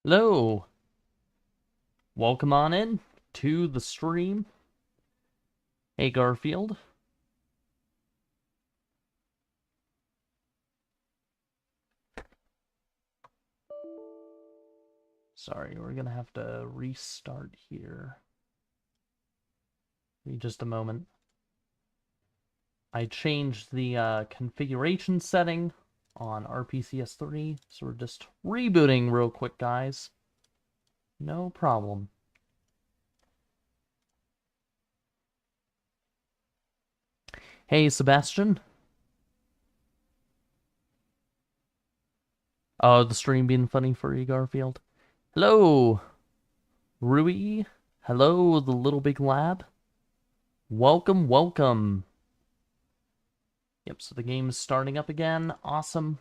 Hello, welcome on in to the stream. Hey Garfield. Sorry, we're gonna have to restart here. Give me just a moment. I changed the configuration setting on RPCS3, so we're just rebooting real quick, guys. No problem. Hey, Sebastian. Oh, the stream being funny for you, Garfield. Hello, Rui. Hello, the Little Big Lab. Welcome, welcome. Yep, so the game is starting up again. Awesome.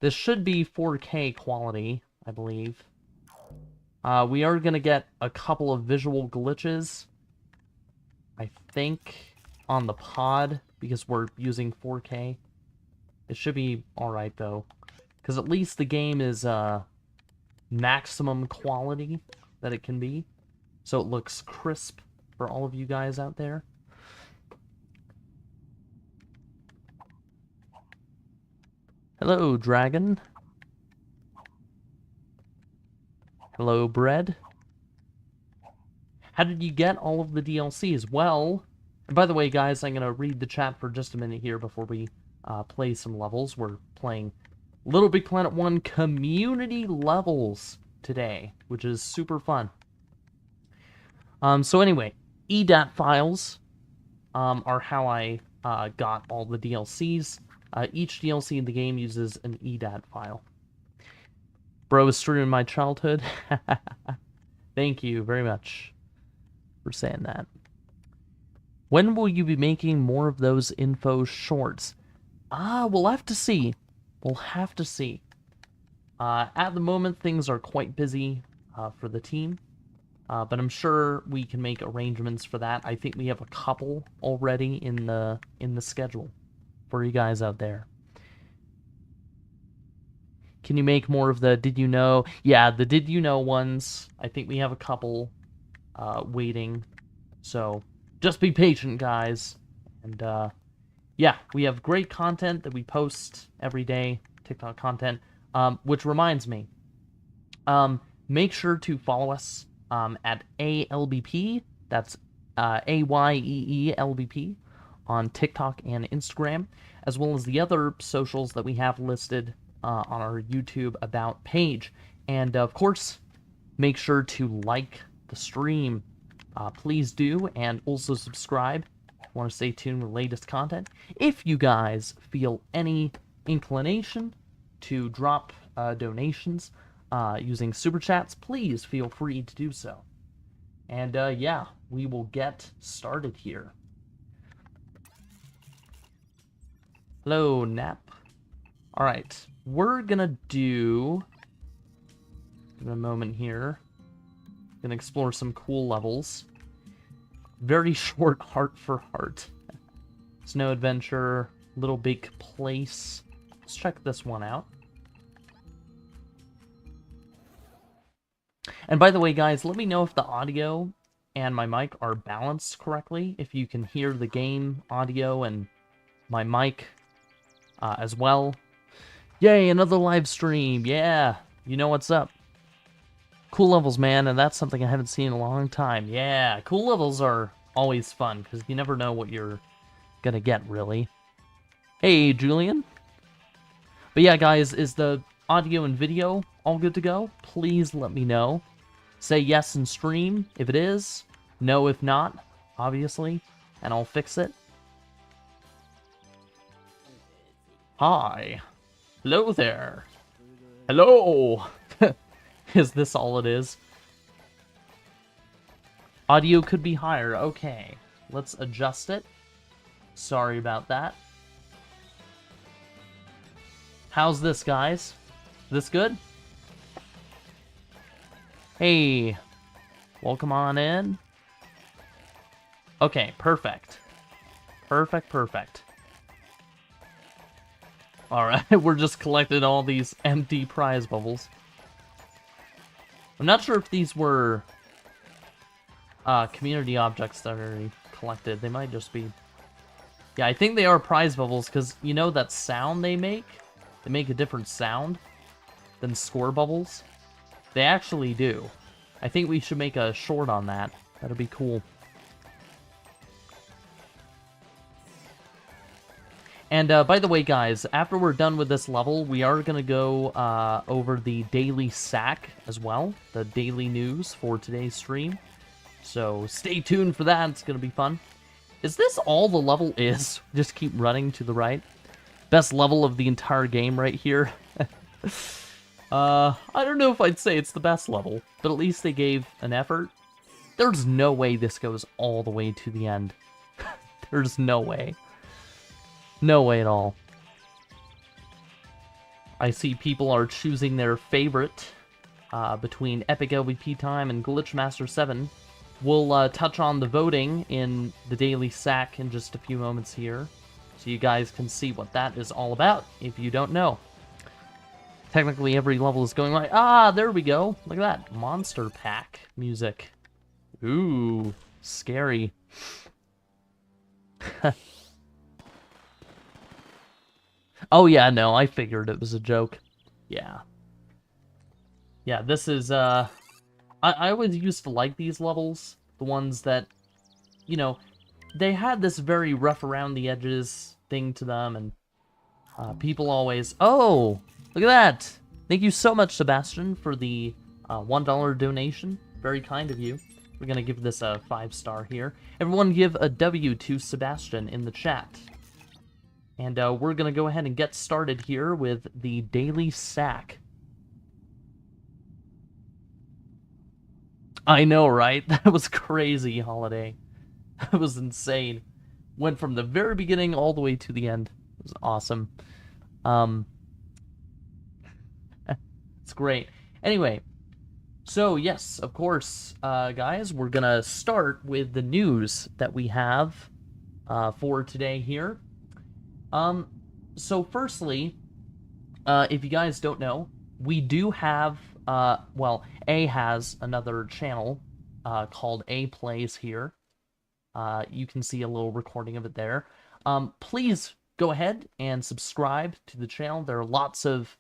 This should be 4K quality, I believe. We are going to get a couple of visual glitches, I think, on the pod, because we're using 4K. It should be alright, though, because at least the game is maximum quality that it can be, so it looks crisp for all of you guys out there. Hello, Dragon. Hello, Bread. How did you get all of the DLCs? Well, and by the way, guys, I'm going to read the chat for just a minute here before we play some levels. We're playing LittleBigPlanet 1 community levels today, which is super fun. So anyway, EDAT files are how I got all the DLCs. Each DLC in the game uses an EDAT file. Bro is streaming my childhood. Thank you very much for saying that. When will you be making more of those info shorts? We'll have to see. We'll have to see. At the moment, things are quite busy for the team. But I'm sure we can make arrangements for that. I think we have a couple already in the schedule for you guys out there. Can you make more of the Did You Know? Yeah, the Did You Know ones. I think we have a couple waiting. So just be patient, guys. And yeah, we have great content that we post every day, TikTok content. Which reminds me, make sure to follow us at ALBP. That's AYEELBP on TikTok and Instagram, as well as the other socials that we have listed on our YouTube About page. And of course, make sure to like the stream. Please do, and also subscribe if you want to stay tuned with the latest content. If you guys feel any inclination to drop donations using super chats, please feel free to do so. And yeah, we will get started here. Hello, Nap. Alright, we're gonna do... Give it a moment here. Gonna explore some cool levels. Very short Heart for Heart. Snow Adventure, Little Big Place. Let's check this one out. And by the way, guys, let me know if the audio and my mic are balanced correctly. If you can hear the game audio and my mic as well. Yay, another live stream. Yeah, you know what's up. Cool levels, man, and that's something I haven't seen in a long time. Yeah, cool levels are always fun, because you never know what you're gonna get, really. Hey, Julian. But yeah, guys, is the audio and video all good to go? Please let me know. Say yes in stream if it is. No if not, obviously, and I'll fix it. Hi. Hello there. Hello. Is this all it is? Audio could be higher. Okay. Let's adjust it. Sorry about that. How's this, guys? This good? Hey. Welcome on in. Okay, perfect. Perfect, perfect. Alright, we're just collecting all these empty prize bubbles. I'm not sure if these were community objects that are collected. They might just be... Yeah, I think they are prize bubbles, because you know that sound they make? They make a different sound than score bubbles. They actually do. I think we should make a short on that. That'd be cool. And by the way, guys, after we're done with this level, we are going to go over the daily sack as well. The daily news for today's stream. So stay tuned for that. It's going to be fun. Is this all the level is? Just keep running to the right. Best level of the entire game right here. I don't know if I'd say it's the best level, but at least they gave an effort. There's no way this goes all the way to the end. There's no way. No way at all. I see people are choosing their favorite between Epic LVP Time and Glitchmaster 7. We'll touch on the voting in the Daily Sack in just a few moments here, so you guys can see what that is all about, if you don't know. Technically, every level is going like... Ah, there we go. Look at that. Monster Pack music. Ooh, scary. Oh, yeah, no, I figured it was a joke. Yeah. Yeah, this is, I always used to like these levels. The ones that, you know, they had this very rough around the edges thing to them, and people always... Oh, look at that! Thank you so much, Sebastian, for the $1 donation. Very kind of you. We're gonna give this a 5-star here. Everyone give a W to Sebastian in the chat. And we're gonna go ahead and get started here with the Daily Sack. I know, right? That was crazy, Holiday. That was insane. Went from the very beginning all the way to the end. It was awesome. It's great. Anyway, so yes, of course, guys, we're gonna start with the news that we have for today here. So firstly, if you guys don't know, we do have, well, A has another channel called A Plays here. You can see a little recording of it there. Please go ahead and subscribe to the channel. There are lots of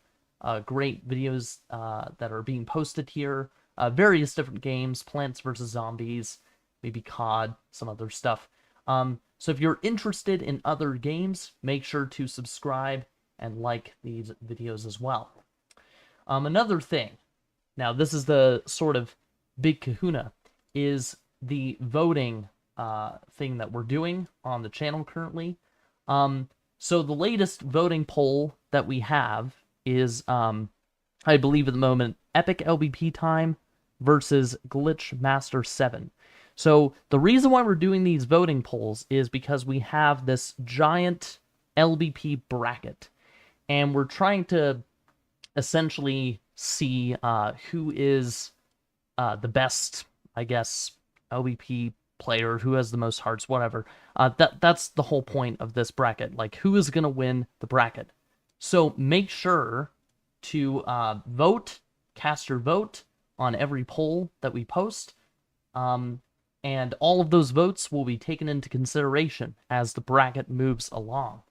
great videos that are being posted here. Various different games, Plants vs. Zombies, maybe COD, some other stuff. So if you're interested in other games, make sure to subscribe and like these videos as well. Another thing, now this is the sort of big kahuna, is the voting thing that we're doing on the channel currently. So the latest voting poll that we have is, I believe at the moment, Epic LBP Time versus Glitchmaster 7. So the reason why we're doing these voting polls is because we have this giant LBP bracket, and we're trying to essentially see who is the best, I guess, LBP player, who has the most hearts, whatever. That's the whole point of this bracket, like who is going to win the bracket. So make sure to vote, cast your vote on every poll that we post. And all of those votes will be taken into consideration as the bracket moves along.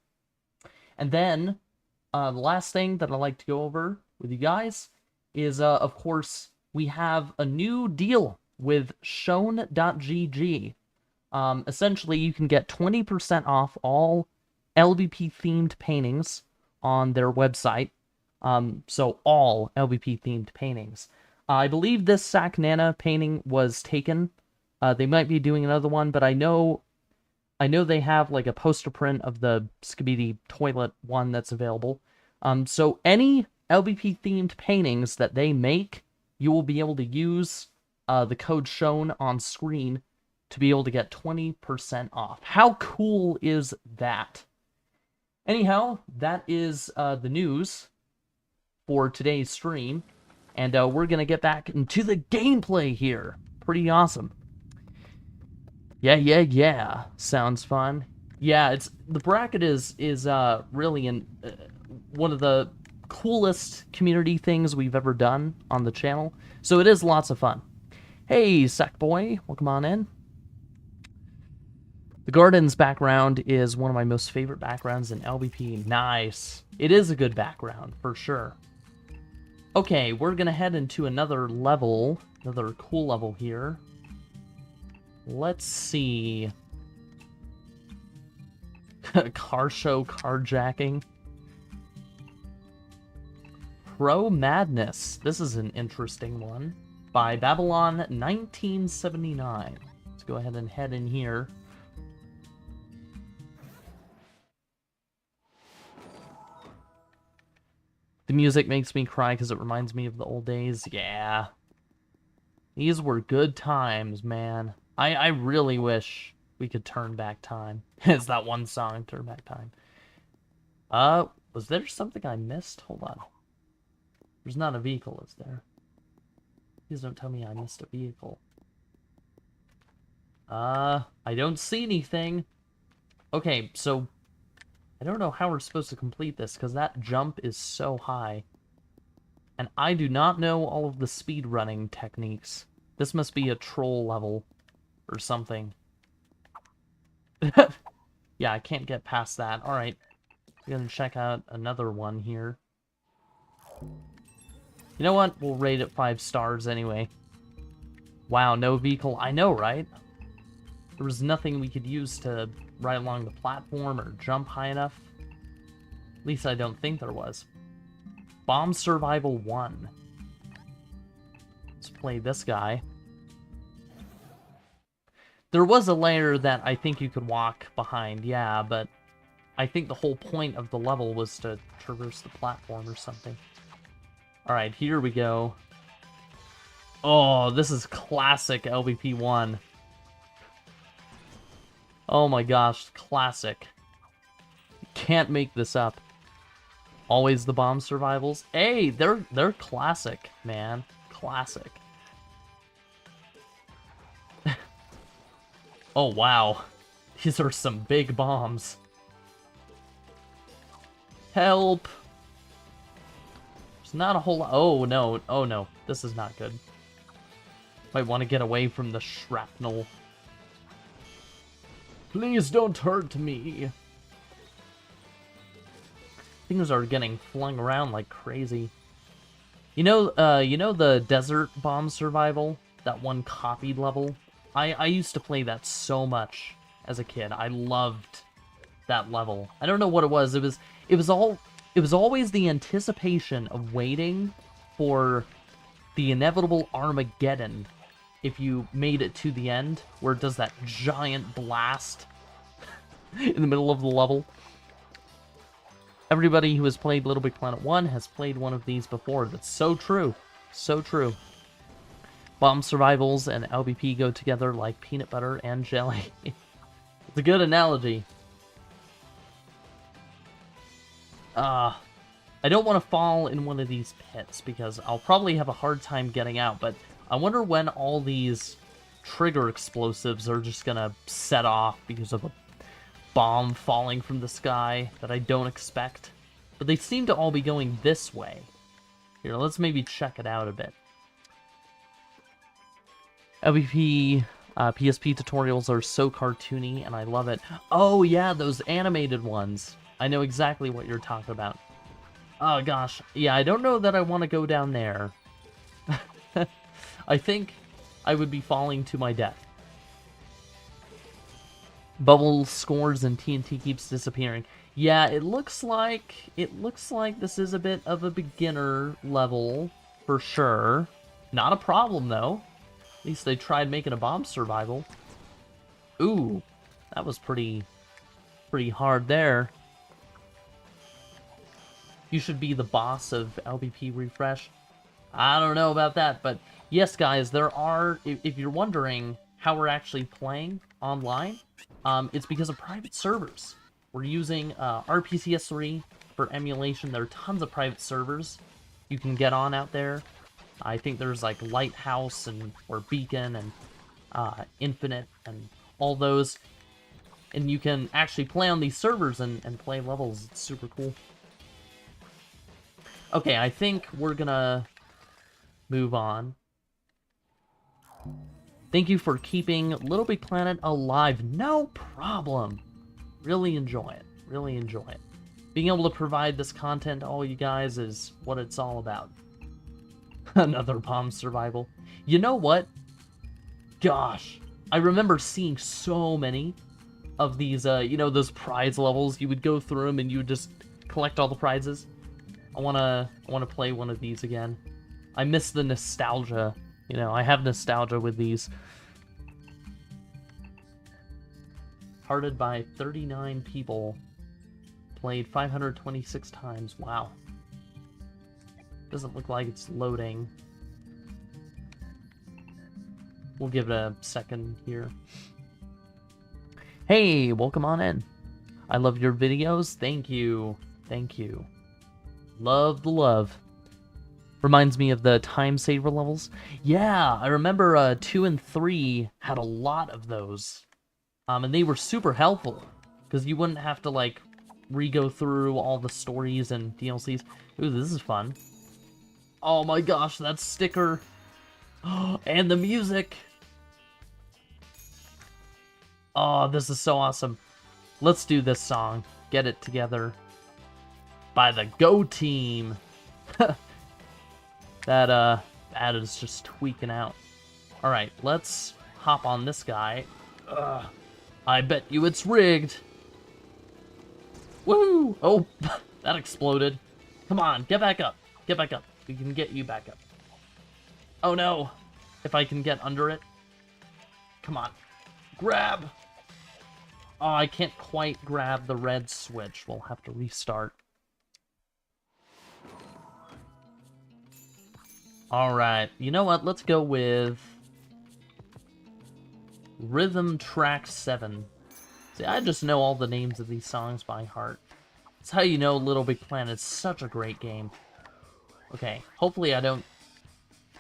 And then, the last thing that I'd like to go over with you guys is, of course, we have a new deal with Shown.gg. Essentially, you can get 20% off all LBP-themed paintings on their website. So all LBP-themed paintings. I believe this Sack Nana painting was taken. They might be doing another one, but I know they have like a poster print of the Skibidi toilet one that's available. So any LBP themed paintings that they make, you will be able to use the code shown on screen to be able to get 20% off. How cool is that? Anyhow, that is the news for today's stream, and we're gonna get back into the gameplay here. Pretty awesome. Yeah. Sounds fun. Yeah, the bracket is really one of the coolest community things we've ever done on the channel. So it is lots of fun. Hey, Sackboy, welcome on in. The Garden's background is one of my most favorite backgrounds in LBP. Nice. It is a good background, for sure. Okay, we're gonna head into another level, another cool level here. Let's see. Car show carjacking. Pro Madness. This is an interesting one. By Babylon 1979. Let's go ahead and head in here. The music makes me cry because it reminds me of the old days. Yeah. These were good times, man. I really wish we could turn back time. It's that one song, Turn Back Time. Was there something I missed? Hold on. There's not a vehicle, is there? Please don't tell me I missed a vehicle. I don't see anything. Okay, so I don't know how we're supposed to complete this, because that jump is so high. And I do not know all of the speedrunning techniques. This must be a troll level or something. Yeah, I can't get past that. Alright. We're gonna check out another one here. You know what? We'll rate it 5 stars anyway. Wow, no vehicle. I know, right? There was nothing we could use to ride along the platform or jump high enough. At least I don't think there was. Bomb Survival 1. Let's play this guy. There was a layer that I think you could walk behind, yeah, but I think the whole point of the level was to traverse the platform or something. Alright, here we go. Oh, this is classic LBP1. Oh my gosh, classic. You can't make this up. Always the bomb survivals. Hey, they're classic, man. Classic. Oh wow. These are some big bombs. Help. There's not a whole lot. Oh no, oh no. This is not good. Might want to get away from the shrapnel. Please don't hurt me. Things are getting flung around like crazy. You know the desert bomb survival? That one copied level? I used to play that so much as a kid. I loved that level. I don't know what it was. It was always the anticipation of waiting for the inevitable Armageddon if you made it to the end, where it does that giant blast in the middle of the level. Everybody who has played LittleBigPlanet 1 has played one of these before. That's so true. So true. Bomb survivals and LBP go together like peanut butter and jelly. It's a good analogy. I don't want to fall in one of these pits because I'll probably have a hard time getting out, but I wonder when all these trigger explosives are just gonna set off because of a bomb falling from the sky that I don't expect. But they seem to all be going this way. Here, let's maybe check it out a bit. LVP PSP tutorials are so cartoony, and I love it. Oh yeah, those animated ones. I know exactly what you're talking about. Oh gosh, yeah, I don't know that I want to go down there. I think I would be falling to my death. Bubble scores and TNT keeps disappearing. Yeah, it looks like this is a bit of a beginner level for sure. Not a problem though. At least they tried making a bomb survival. Ooh, that was pretty hard there. You should be the boss of LBP Refresh. I don't know about that, but yes, guys, there are, if you're wondering how we're actually playing online, it's because of private servers. We're using RPCS3 for emulation. There are tons of private servers you can get on out there. I think there's like Lighthouse or Beacon and Infinite and all those. And you can actually play on these servers and play levels. It's super cool. Okay, I think we're gonna move on. Thank you for keeping LittleBigPlanet alive. No problem. Really enjoy it. Really enjoy it. Being able to provide this content to all you guys is what it's all about. Another bomb survival. You know what? Gosh, I remember seeing so many of these, you know, those prize levels. You would go through them and you would just collect all the prizes. I wanna play one of these again. I miss the nostalgia. You know, I have nostalgia with these. Hearted by 39 people. Played 526 times. Wow. Doesn't look like it's loading. We'll give it a second here. Hey, welcome on in. I love your videos. Thank you. Thank you. Love the love. Reminds me of the time saver levels. Yeah, I remember 2 and 3 had a lot of those. And they were super helpful. Because you wouldn't have to, like, re-go through all the stories and DLCs. Ooh, this is fun. Oh my gosh, that sticker. And the music. Oh, this is so awesome. Let's do this song. Get It Together. By the Go Team. That is just tweaking out. Alright, let's hop on this guy. I bet you it's rigged. Woo! Oh, that exploded. Come on, get back up. Get back up. We can get you back up. Oh no! If I can get under it. Come on. Grab! Oh, I can't quite grab the red switch. We'll have to restart. Alright, you know what? Let's go with Rhythm Track 7. See, I just know all the names of these songs by heart. That's how you know LittleBigPlanet is such a great game. Okay, hopefully I don't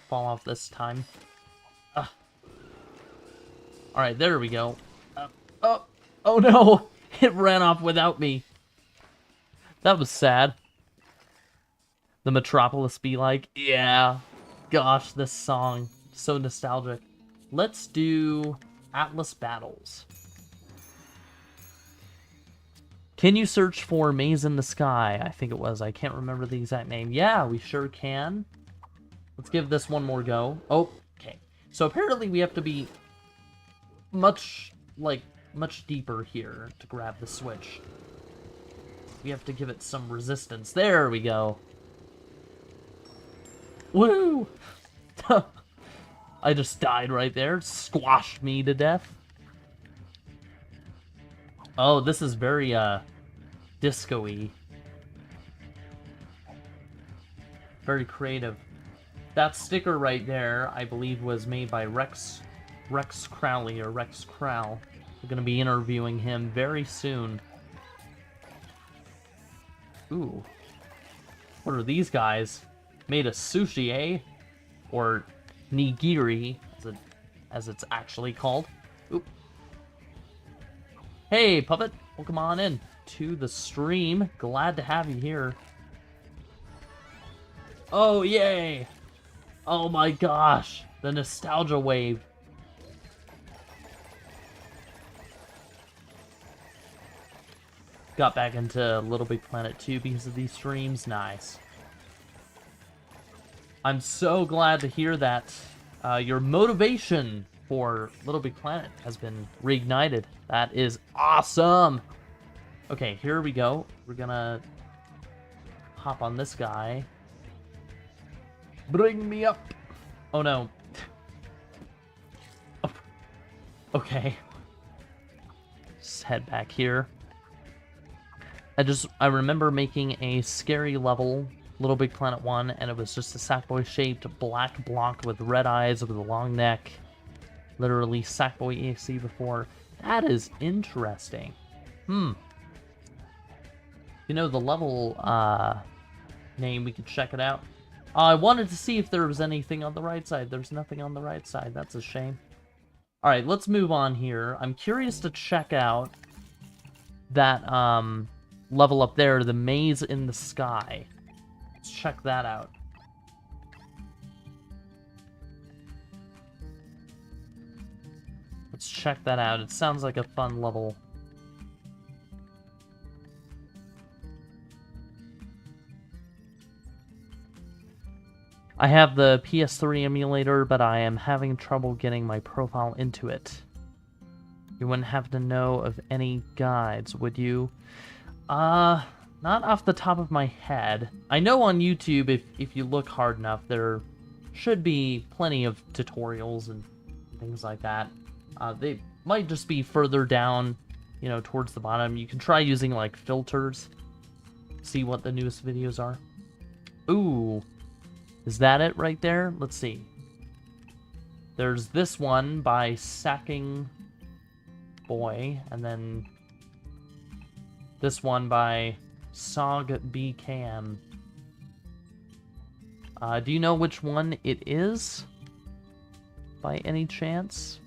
fall off this time. Alright, there we go. Oh no! It ran off without me. That was sad. The Metropolis be like, yeah. Gosh, this song. So nostalgic. Let's do Atlas Battles. Can you search for Maze in the Sky? I think it was. I can't remember the exact name. Yeah, we sure can. Let's give this one more go. Oh, okay. So apparently we have to be much deeper here to grab the switch. We have to give it some resistance. There we go. Woo! I just died right there. Squashed me to death. Oh, this is very, disco-y. Very creative. That sticker right there, I believe, was made by Rex Crowley, or Rex Crowl. We're gonna be interviewing him very soon. Ooh. What are these guys? Made of sushi, eh? Or nigiri, as it's actually called. Oop. Hey, Puppet! Welcome on in to the stream. Glad to have you here. Oh, yay! Oh my gosh! The nostalgia wave. Got back into LittleBigPlanet 2 because of these streams. Nice. I'm so glad to hear that your motivation for LittleBigPlanet has been reignited. That is awesome! Okay, here we go. We're gonna hop on this guy. Bring me up! Oh no. Oh. Okay. Just head back here. I remember making a scary level, LittleBigPlanet 1, and it was just a Sackboy-shaped black block with red eyes with a long neck. Literally Sackboy EXE before. That is interesting. You know, the level name, we could check it out. I wanted to see if there was anything on the right side. There's nothing on the right side. That's a shame. Alright, let's move on here. I'm curious to check out that level up there, the Maze in the Sky. Let's check that out. Let's check that out. It sounds like a fun level. I have the PS3 emulator, but I am having trouble getting my profile into it. You wouldn't have to know of any guides, would you? Not off the top of my head. I know on YouTube, if you look hard enough, there should be plenty of tutorials and things like that. They might just be further down, you know, towards the bottom. You can try using, like, filters. See what the newest videos are. Ooh. Is that it right there? Let's see. There's this one by Sacking Boy, and then this one by Sog BKM. Do you know which one it is? By any chance?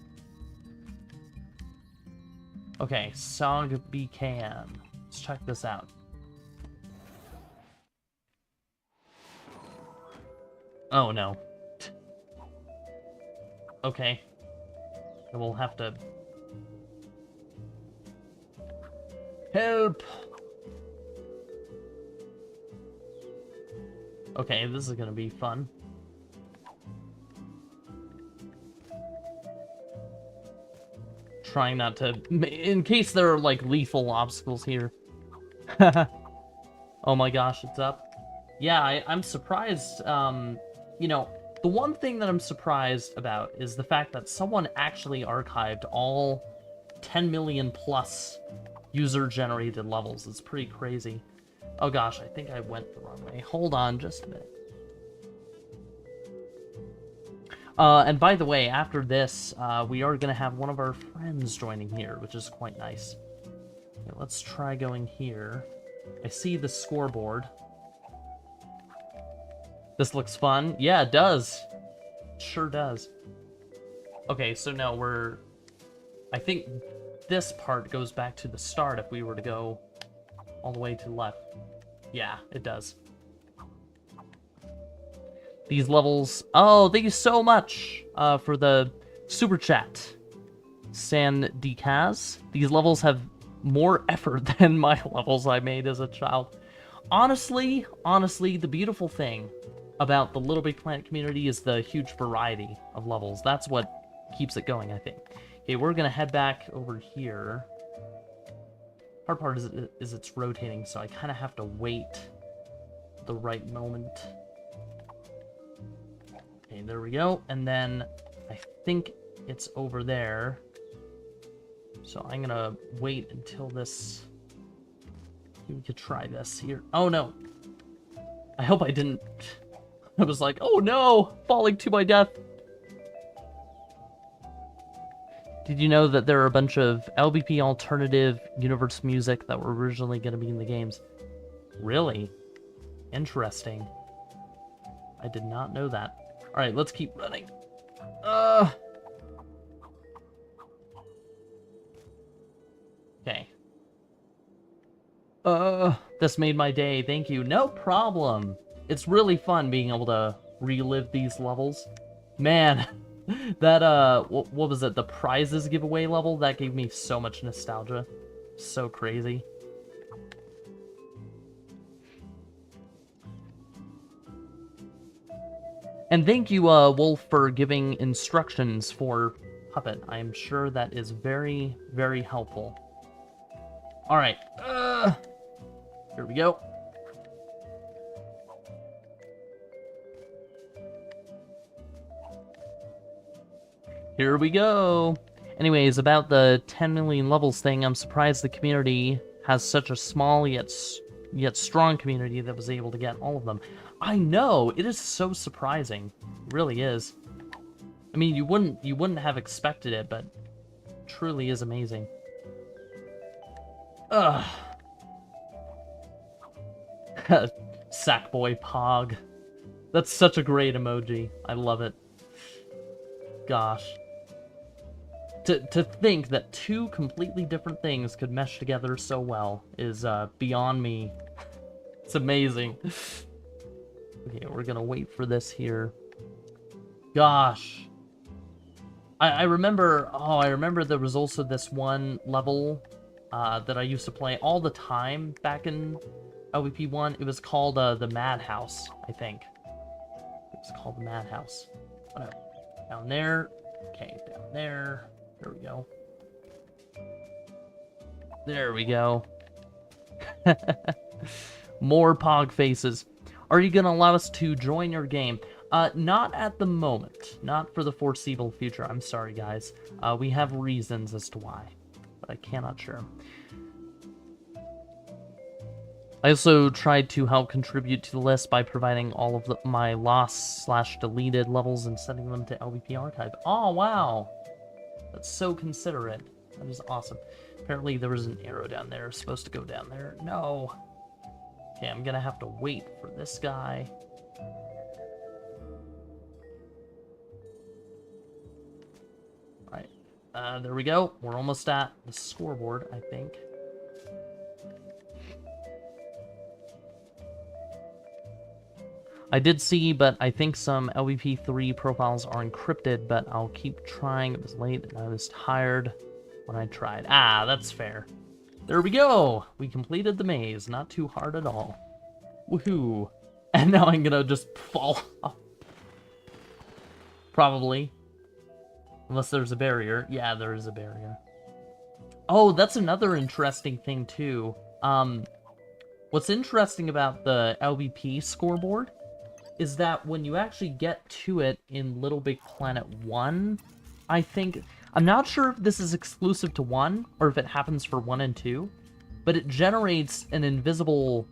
Okay, Sog BKM. Let's check this out. Oh, no. Okay. We'll have to... Help! Okay, this is gonna be fun. Trying not to... In case there are, like, lethal obstacles here. Oh my gosh, it's up. Yeah, I'm surprised, you know, the one thing that I'm surprised about is the fact that someone actually archived all 10 million plus user-generated levels. It's pretty crazy. Oh gosh, I think I went the wrong way. Hold on just a minute. And by the way, after this, we are going to have one of our friends joining here, which is quite nice. Okay, let's try going here. I see the scoreboard. This looks fun. Yeah, it does. It sure does. Okay, so now we're... I think this part goes back to the start if we were to go all the way to the left. Yeah, it does. These levels... Oh, thank you so much for the super chat. San Dicaz. These levels have more effort than my levels I made as a child. Honestly, the beautiful thing about the Little Big Planet community is the huge variety of levels. That's what keeps it going, I think. Okay, we're gonna head back over here. Hard part is it's rotating, so I kind of have to wait the right moment. Okay, there we go. And then I think it's over there. So I'm gonna wait until this... We could try this here. Oh, no. I hope I didn't... I was like, oh no! Falling to my death! Did you know that there are a bunch of LBP alternative universe music that were originally going to be in the games? Really? Interesting. I did not know that. Alright, let's keep running. Okay. This made my day. Thank you. No problem. It's really fun being able to relive these levels. Man, that, what was it? The prizes giveaway level? That gave me so much nostalgia. So crazy. And thank you, Wolf, for giving instructions for Puppet. I am sure that is very, very helpful. Alright, here we go. Here we go. Anyways, about the 10 million levels thing, I'm surprised the community has such a small yet strong community that was able to get all of them. I know, it is so surprising. It really is. I mean, you wouldn't have expected it, but it truly is amazing. Ugh. Sackboy Pog. That's such a great emoji. I love it. Gosh. To think that two completely different things could mesh together so well is beyond me. It's amazing. Okay, we're gonna wait for this here. Gosh. I remember, I remember there was also this one level that I used to play all the time back in LVP 1. It was called the Madhouse, I think. It was called the Madhouse. Whatever. Down there. Okay, down there. There we go. There we go. More pog faces. Are you gonna allow us to join your game? Not at the moment. Not for the foreseeable future. I'm sorry, guys. We have reasons as to why, but I cannot share them. I also tried to help contribute to the list by providing all of my lost/deleted levels and sending them to LVP Archive. Oh, wow! That's so considerate. That is awesome. Apparently there was an arrow down there. Supposed to go down there. No! Okay, I'm gonna have to wait for this guy. Alright. There we go. We're almost at the scoreboard, I think. I did see, but I think some LVP3 profiles are encrypted, but I'll keep trying. It was late and I was tired when I tried. Ah, that's fair. There we go! We completed the maze. Not too hard at all. Woohoo! And now I'm gonna just fall off. Probably. Unless there's a barrier. Yeah, there is a barrier. Oh, that's another interesting thing, too. What's interesting about the LVP scoreboard is that when you actually get to it in LittleBigPlanet 1, I think... I'm not sure if this is exclusive to 1, or if it happens for 1 and 2, but it generates an invisible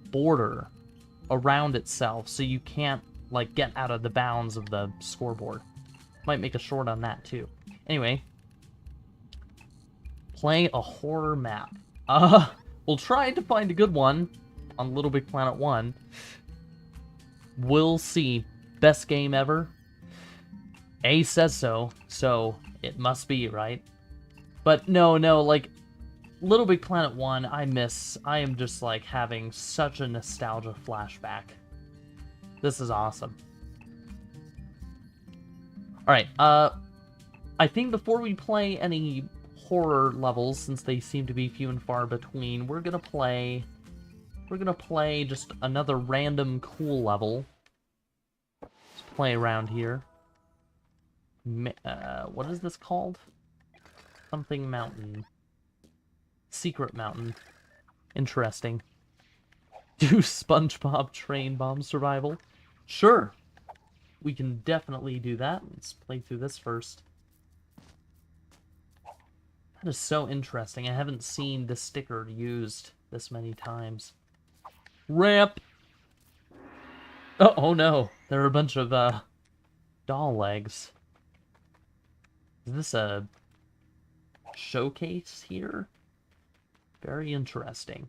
border around itself, so you can't, like, get out of the bounds of the scoreboard. Might make a short on that, too. Anyway. Play a horror map. We'll try to find a good one on LittleBigPlanet 1. We'll see. Best game ever? A says so, so it must be, right? But no, like, LittleBigPlanet 1, I am just, like, having such a nostalgia flashback. This is awesome. Alright, I think before we play any horror levels, since they seem to be few and far between, we're gonna play just another random cool level. Let's play around here. What is this called? Something Mountain. Secret Mountain. Interesting. Do SpongeBob train bomb survival? Sure. We can definitely do that. Let's play through this first. That is so interesting. I haven't seen this sticker used this many times. Ramp! Oh no. There are a bunch of, doll legs. Is this a showcase here? Very interesting.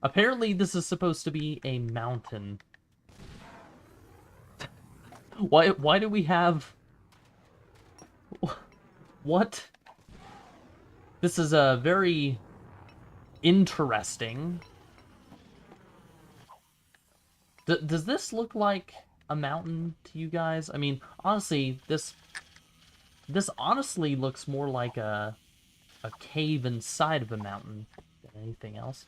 Apparently this is supposed to be a mountain. Why do we have... What? This is a very interesting. Does this look like a mountain to you guys? I mean, honestly, this honestly looks more like a cave inside of a mountain than anything else.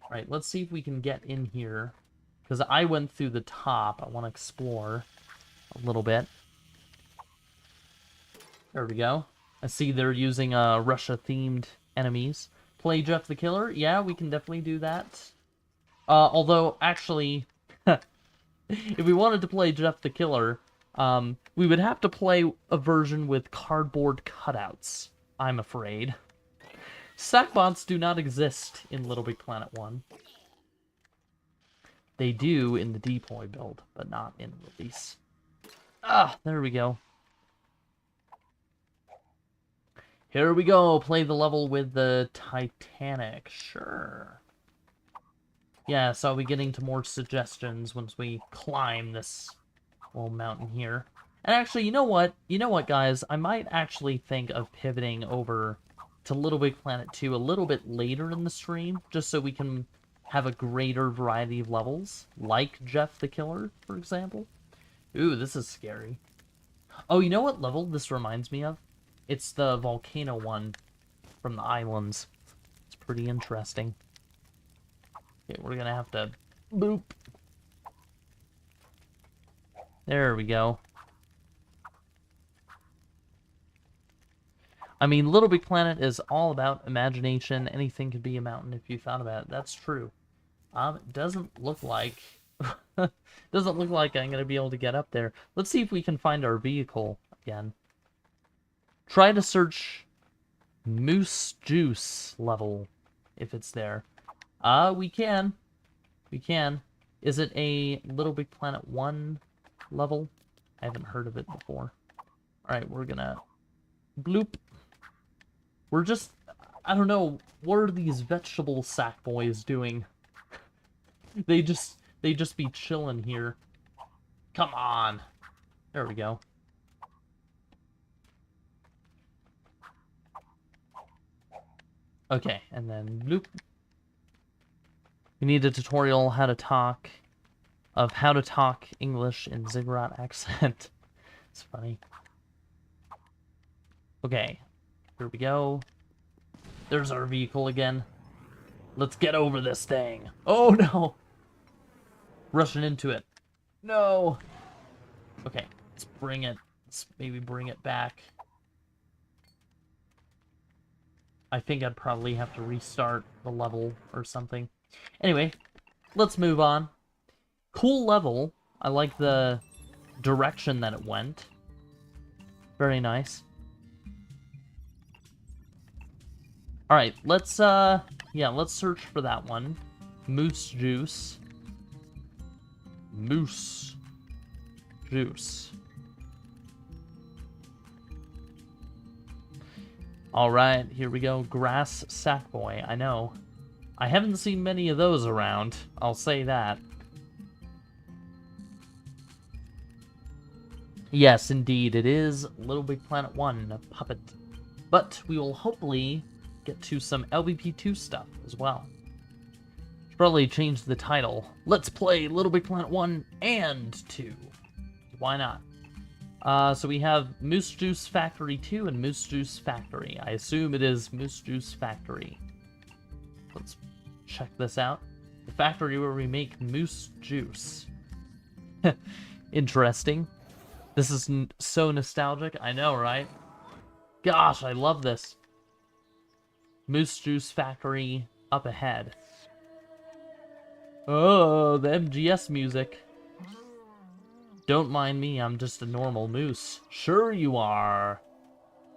Alright, let's see if we can get in here. Because I went through the top. I want to explore a little bit. There we go. I see they're using Russia-themed enemies. Play Jeff the Killer? Yeah, we can definitely do that. Although, actually, if we wanted to play Jeff the Killer, we would have to play a version with cardboard cutouts, I'm afraid. Sackbots do not exist in LittleBigPlanet 1. They do in the deploy build, but not in release. Ah, there we go. Here we go, play the level with the Titanic, sure. Yeah, so I'll be getting to more suggestions once we climb this little mountain here. And actually, you know what? You know what, guys? I might actually think of pivoting over to Little Big Planet 2 a little bit later in the stream, just so we can have a greater variety of levels, like Jeff the Killer, for example. Ooh, this is scary. Oh, you know what level this reminds me of? It's the volcano one from the islands. It's pretty interesting. Okay, we're gonna have to boop. There we go. I mean, Little Big Planet is all about imagination. Anything could be a mountain if you thought about it. That's true. It doesn't look like doesn't look like I'm gonna be able to get up there. Let's see if we can find our vehicle again. Try to search Moose Juice level if it's there. We can. We can. Is it a Little Big Planet 1 level? I haven't heard of it before. Alright, we're gonna bloop. We're just, I don't know, what are these vegetable sack boys doing? They just be chilling here. Come on. There we go. Okay, and then bloop. We need a tutorial how to talk English in Ziggurat accent. It's funny. Okay, here we go. There's our vehicle again. Let's get over this thing. Oh no! Rushing into it. No! Okay, let's bring it. Let's maybe bring it back. I think I'd probably have to restart the level or something. Anyway, let's move on. Cool level. I like the direction that it went. Very nice. Alright, let's search for that one. Moose Juice. Moose Juice. Alright, here we go. Grass Sackboy. I know. I haven't seen many of those around. I'll say that. Yes, indeed, it is Little Big Planet 1 Puppet. But we will hopefully get to some LBP2 stuff as well. Should probably change the title. Let's play Little Big Planet 1 and 2. Why not? So we have Moose Juice Factory 2 and Moose Juice Factory. I assume it is Moose Juice Factory. Let's check this out. The factory where we make moose juice. Interesting. This is so nostalgic. I know, right? Gosh, I love this. Moose Juice Factory up ahead. Oh, the MGS music. Don't mind me, I'm just a normal moose. Sure you are.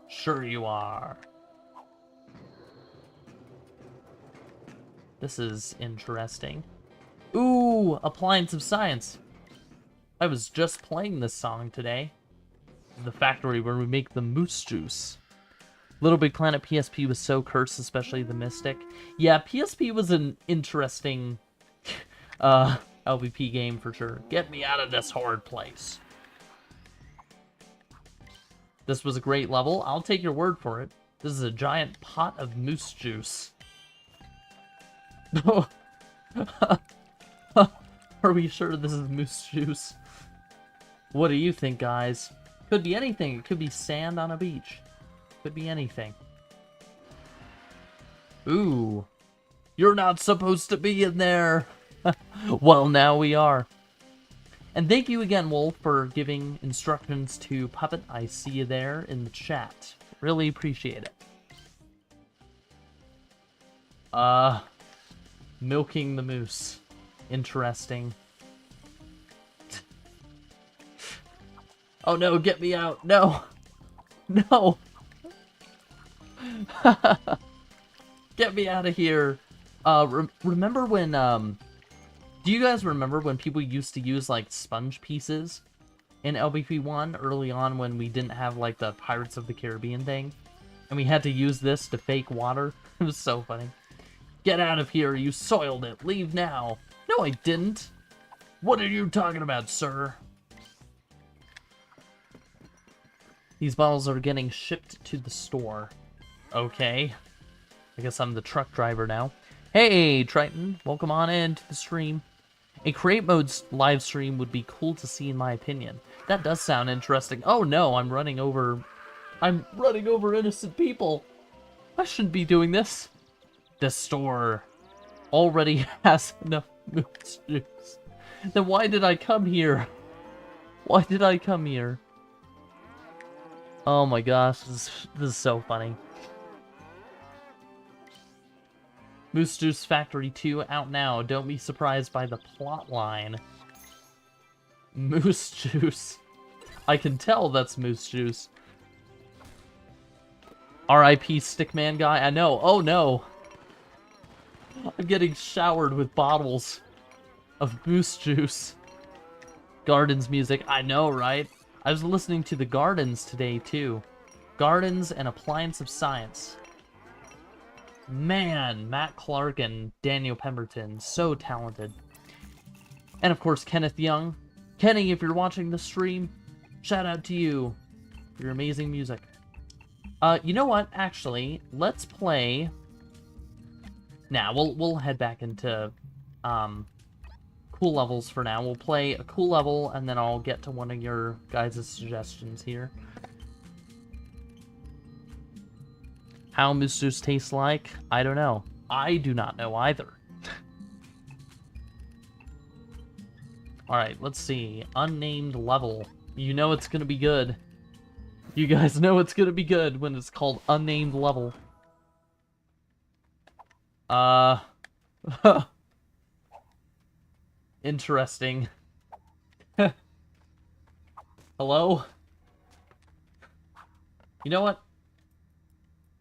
Sure you are. This is interesting. Ooh, Appliance of Science. I was just playing this song today. The factory where we make the moose juice. Little Big Planet PSP was so cursed, especially the Mystic. Yeah, PSP was an interesting LVP game for sure. Get me out of this horrid place. This was a great level. I'll take your word for it. This is a giant pot of moose juice. Are we sure this is moose juice? What do you think, guys? Could be anything. It could be sand on a beach. Could be anything. Ooh. You're not supposed to be in there. Well, now we are. And thank you again, Wolf, for giving instructions to Puppet. I see you there in the chat. Really appreciate it. Milking the moose. Interesting. Oh no, get me out. No. No. Get me out of here. Remember when, do you guys remember when people used to use, like, sponge pieces in LBP1 early on when we didn't have, like, the Pirates of the Caribbean thing? And we had to use this to fake water? It was so funny. Get out of here, you soiled it. Leave now. No, I didn't. What are you talking about, sir? These bottles are getting shipped to the store. Okay. I guess I'm the truck driver now. Hey, Triton. Welcome on in to the stream. A create mode's live stream would be cool to see in my opinion. That does sound interesting. Oh no, I'm running over innocent people. I shouldn't be doing this. The store already has enough moose juice. Then why did I come here? Why did I come here? Oh my gosh, this is so funny. Moose Juice Factory 2 out now. Don't be surprised by the plot line. Moose Juice. I can tell that's Moose Juice. R.I.P. Stickman guy. I know. Oh no. I'm getting showered with bottles of Moose Juice. Gardens music. I know, right? I was listening to the Gardens today, too. Gardens and Appliance of Science. Man, Matt Clark and Daniel Pemberton, so talented. And of course, Kenneth Young. Kenny, if you're watching the stream, shout out to you for your amazing music. You know what? Actually, let's play. Nah, we'll head back into cool levels for now. We'll play a cool level, and then I'll get to one of your guys' suggestions here. How Moose Juice tastes like? I don't know. I do not know either. Alright, let's see. Unnamed level. You know it's gonna be good. You guys know it's gonna be good when it's called Unnamed level. Interesting. Hello? You know what?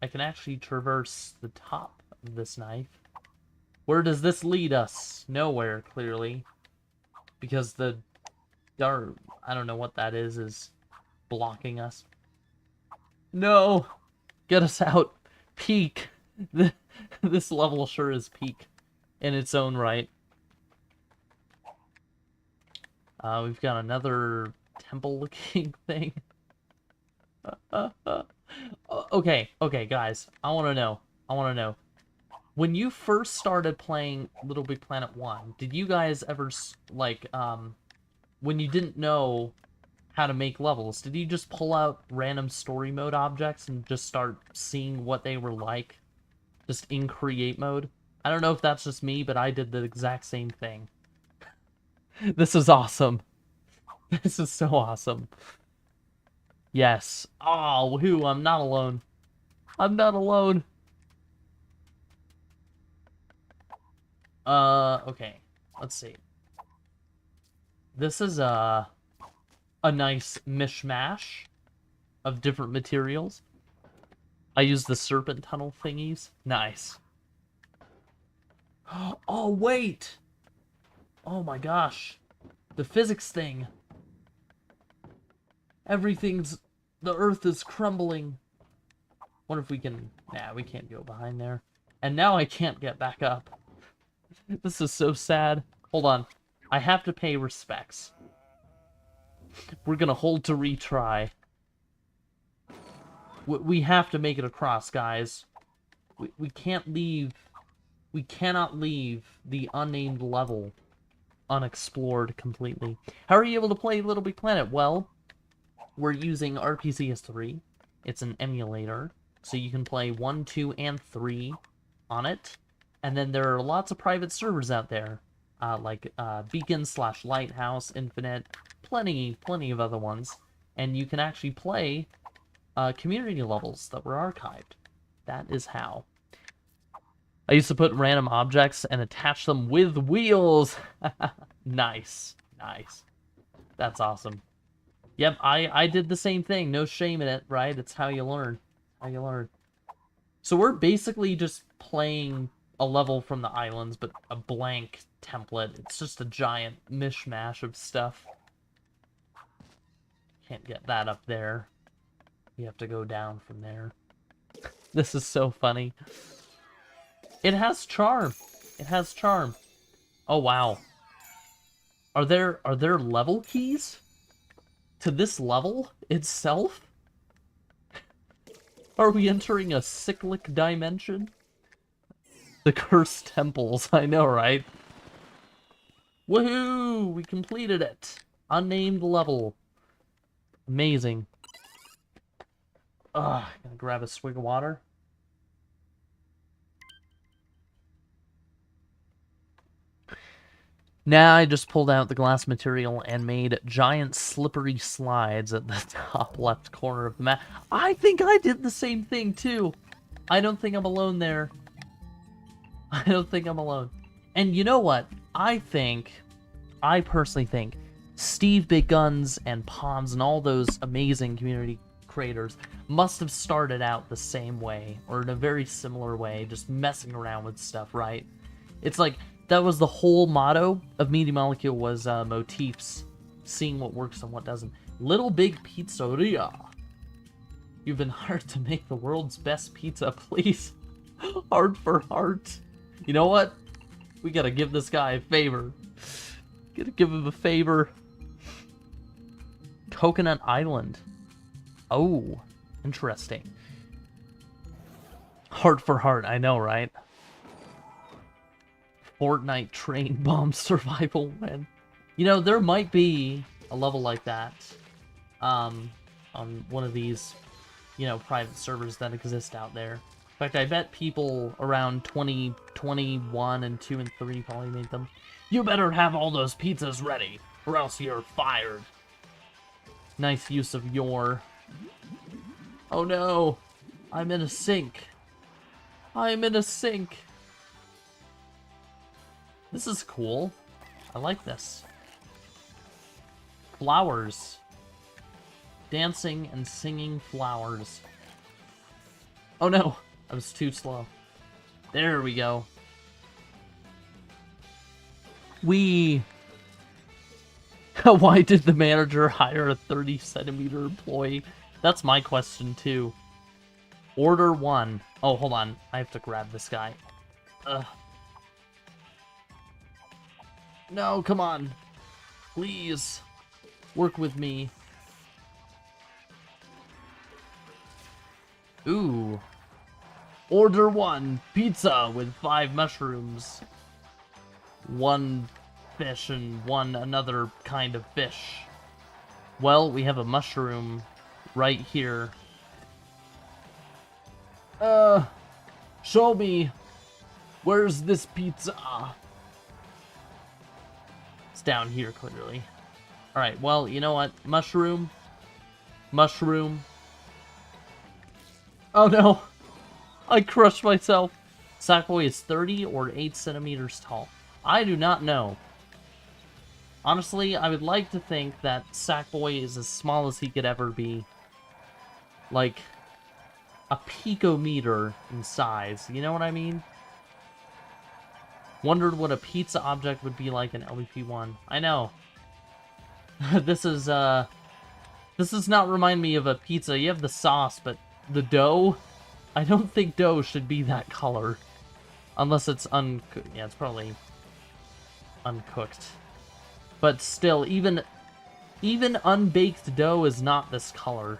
I can actually traverse the top of this knife. Where does this lead us? Nowhere, clearly. Because the dark, I don't know what that is blocking us. No! Get us out! Peak! This level sure is peak in its own right. We've got another temple-looking thing. Okay, guys. I want to know. When you first started playing LittleBigPlanet 1, did you guys ever, like, when you didn't know how to make levels, did you just pull out random story mode objects and just start seeing what they were like? Just in create mode? I don't know if that's just me, but I did the exact same thing. This is awesome. This is so awesome. Yes. Oh, whoo, I'm not alone. I'm not alone. Okay. Let's see. This is a nice mishmash of different materials. I use the serpent tunnel thingies. Nice. Oh, wait! Oh my gosh. The physics thing. The earth is crumbling. Wonder if we can... Nah, we can't go behind there. And now I can't get back up. This is so sad. Hold on. I have to pay respects. We're gonna hold to retry. We have to make it across, guys. We can't leave... We cannot leave the unnamed level unexplored completely. How are you able to play LittleBigPlanet? Well, we're using RPCS3. It's an emulator, so you can play 1, 2, and 3 on it. And then there are lots of private servers out there, like Beacon/Lighthouse, Infinite, plenty of other ones. And you can actually play community levels that were archived. That is how. I used to put random objects and attach them with wheels. Nice. That's awesome. Yep, I did the same thing. No shame in it, right? It's how you learn. So we're basically just playing a level from the islands, but a blank template. It's just a giant mishmash of stuff. Can't get that up there. You have to go down from there. This is so funny. It has charm. Oh wow. Are there level keys to this level itself? Are we entering a cyclic dimension? The cursed temples, I know, right? Woohoo! We completed it! Unnamed level. Amazing. Ugh, gonna grab a swig of water. Now I just pulled out the glass material and made giant slippery slides at the top left corner of the map. I think I did the same thing too. I don't think I'm alone there. I don't think I'm alone. And you know what? I personally think, Steve Big Guns and Pons and all those amazing community creators must have started out the same way, or in a very similar way, just messing around with stuff, right? It's like, that was the whole motto of Media Molecule, was motifs, seeing what works and what doesn't. Little Big Pizzeria. You've been hired to make the world's best pizza, please. Heart for heart. You know what? We gotta give this guy a favor. Gotta give him a favor. Coconut Island. Oh, interesting. Heart for heart, I know, right? Fortnite train bomb survival win. You know, there might be a level like that on one of these, you know, private servers that exist out there. In fact, I bet people around 2021 and 2 and 3 probably made them. You better have all those pizzas ready, or else you're fired. Nice use of your. Oh no! I'm in a sink. I'm in a sink. This is cool. I like this. Flowers. Dancing and singing flowers. Oh no! I was too slow. There we go. Why did the manager hire a 30-centimeter employee? That's my question, too. Order 1. Oh, hold on. I have to grab this guy. Ugh. No, come on. Please. Work with me. Ooh. Order 1. Pizza with 5 mushrooms. 1 fish and 1 another kind of fish. Well, we have a mushroom right here. Show me. Where's this pizza? It's down here, clearly. Alright, well, you know what? Mushroom. Mushroom. Oh no! I crushed myself. Sackboy is 30 or 8 centimeters tall. I do not know. Honestly, I would like to think that Sackboy is as small as he could ever be. Like, a picometer in size. You know what I mean? Wondered what a pizza object would be like in LVP1. I know. This does not remind me of a pizza. You have the sauce, but the dough? I don't think dough should be that color. Unless it's uncooked. Yeah, it's probably uncooked. But still, even unbaked dough is not this color.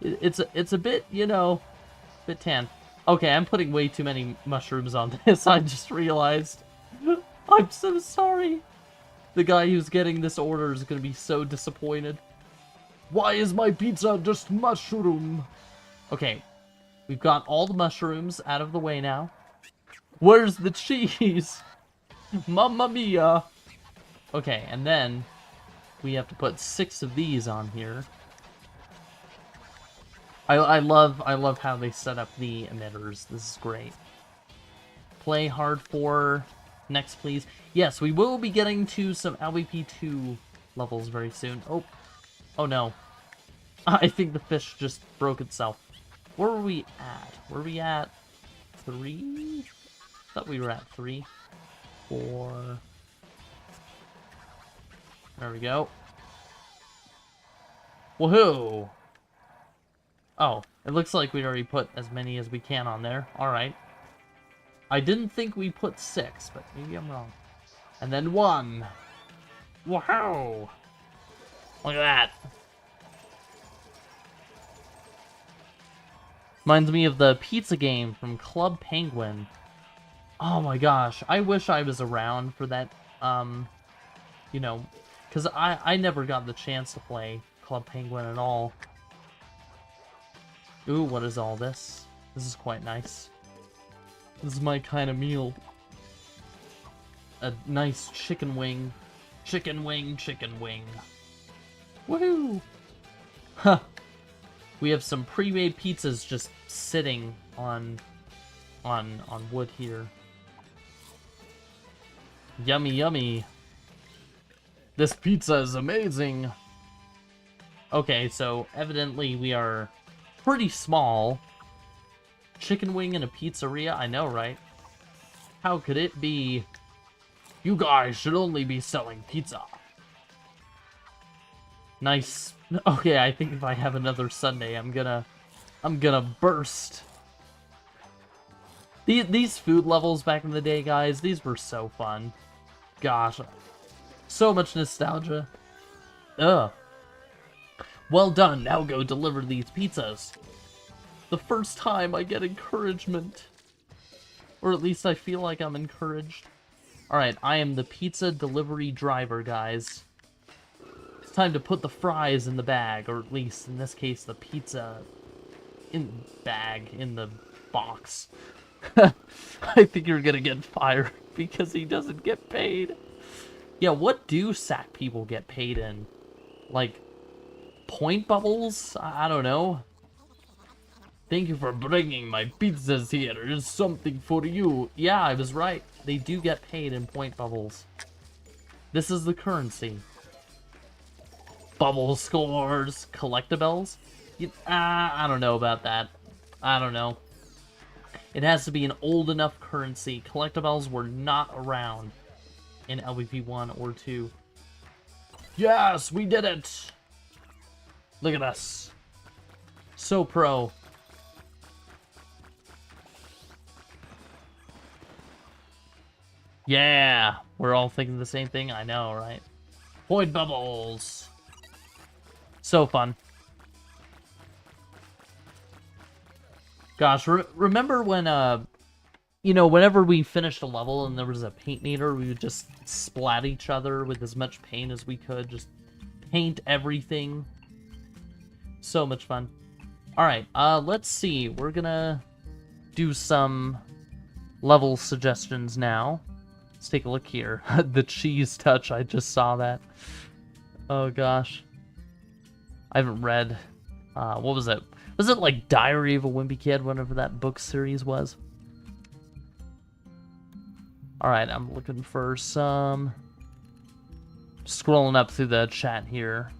It's a bit, you know, bit tan. Okay, I'm putting way too many mushrooms on this, I just realized. I'm so sorry. The guy who's getting this order is gonna be so disappointed. Why is my pizza just mushroom? Okay, we've got all the mushrooms out of the way now. Where's the cheese? Mamma mia! Okay, and then we have to put 6 of these on here. I love how they set up the emitters. This is great. Play hard for next, please. Yes, we will be getting to some LVP2 levels very soon. Oh no. I think the fish just broke itself. Where were we at? Were we at 3? I thought we were at 3. 4. There we go. Woohoo! Oh, it looks like we already put as many as we can on there. Alright. I didn't think we put 6, but maybe I'm wrong. And then 1. Wow! Look at that. Reminds me of the pizza game from Club Penguin. Oh my gosh, I wish I was around for that, you know, because I never got the chance to play Club Penguin at all. Ooh, what is all this? This is quite nice. This is my kind of meal. A nice chicken wing. Chicken wing, chicken wing. Woohoo! Huh. We have some pre-made pizzas just sitting on wood here. Yummy, yummy. This pizza is amazing. Okay, so evidently we are pretty small. Chicken wing in a pizzeria? I know, right? How could it be? You guys should only be selling pizza. Nice. Okay, I think if I have another Sunday, I'm gonna burst. These food levels back in the day, guys, these were so fun. Gosh. So much nostalgia. Ugh. Well done, now go deliver these pizzas. The first time I get encouragement. Or at least I feel like I'm encouraged. Alright, I am the pizza delivery driver, guys. It's time to put the fries in the bag, or at least, in this case, the pizza in the box. I think you're gonna get fired because he doesn't get paid. Yeah, what do sack people get paid in? Like, point bubbles? I don't know. Thank you for bringing my pizzas here. There's something for you. Yeah, I was right. They do get paid in point bubbles. This is the currency. Bubble scores. Collectibles? I don't know about that. I don't know. It has to be an old enough currency. Collectibles were not around in LVP 1 or 2. Yes, we did it! Look at us. So pro. Yeah, we're all thinking the same thing. I know, right? Point bubbles. So fun. Gosh, remember when, you know, whenever we finished a level and there was a paint meter, we would just splat each other with as much paint as we could. Just paint everything. So much fun. Alright, let's see. We're gonna do some level suggestions now. Let's take a look here. The cheese touch, I just saw that. Oh gosh. I haven't read, what was it? Was it like Diary of a Wimpy Kid, whatever that book series was? Alright, I'm looking for some... Scrolling up through the chat here.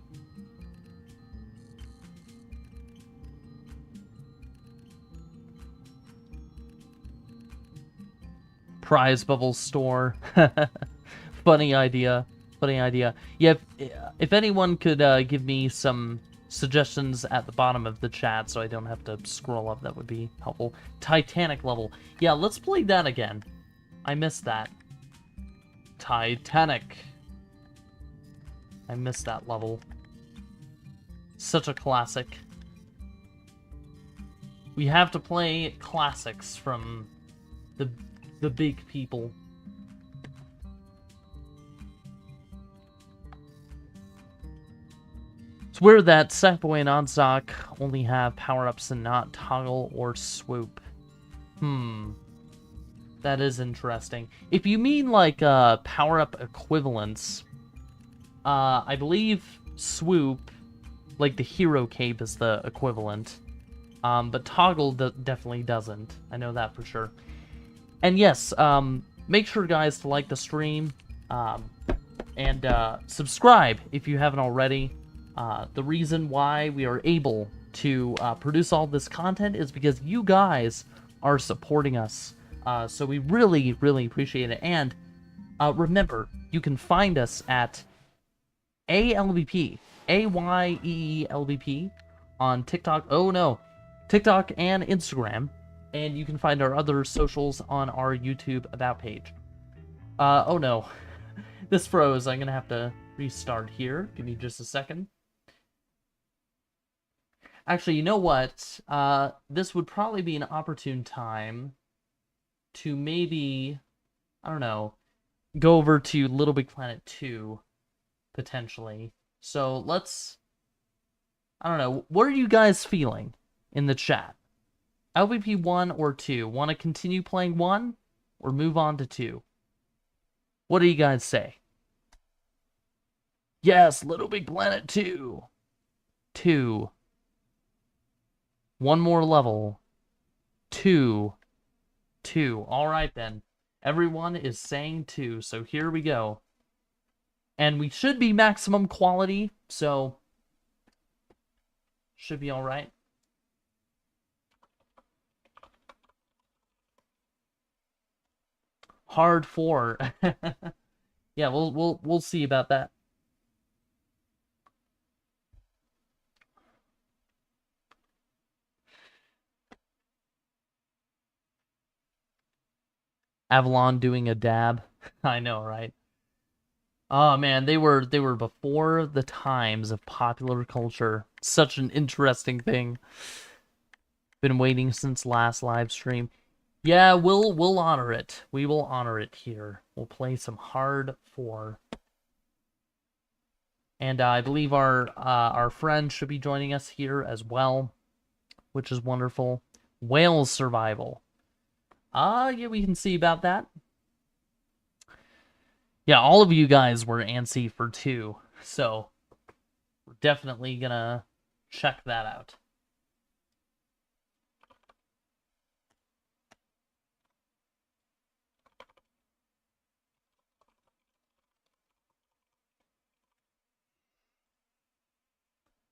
Prize bubble store. Funny idea. Funny idea. Yeah, if anyone could give me some suggestions at the bottom of the chat so I don't have to scroll up, that would be helpful. Titanic level. Yeah, let's play that again. I missed that. Titanic. I missed that level. Such a classic. We have to play classics from the big people. It's weird that Sackboy and Oddsock only have power-ups and not Toggle or Swoop. That is interesting. If you mean like power-up equivalents, I believe Swoop, like the Hero Cape, is the equivalent. But Toggle definitely doesn't. I know that for sure. And yes, make sure, guys, to like the stream and subscribe if you haven't already. The reason why we are able to produce all this content is because you guys are supporting us. So we really, really appreciate it. And remember, you can find us at AYEELVP, AYEELVP on TikTok. Oh no, TikTok and Instagram. And you can find our other socials on our YouTube About page. Oh no. This froze. I'm gonna have to restart here. Give me just a second. Actually, you know what? This would probably be an opportune time to maybe, I don't know, go over to Little Big Planet 2, potentially. So let's, I don't know, what are you guys feeling in the chat? LVP 1 or 2? Want to continue playing 1 or move on to 2? What do you guys say? Yes, Little Big Planet 2. 2. One more level. 2. 2. All right, then. Everyone is saying 2, so here we go. And we should be maximum quality, so should be all right. Hard 4. Yeah, we'll see about that. Avalon doing a dab. I know, right? Oh man, they were before the times of popular culture. Such an interesting thing. Been waiting since last live stream. Yeah, we'll honor it. We will honor it here. We'll play some hard 4. And I believe our friend should be joining us here as well, which is wonderful. Whales survival. Yeah, we can see about that. Yeah, all of you guys were antsy for 2, so we're definitely gonna check that out.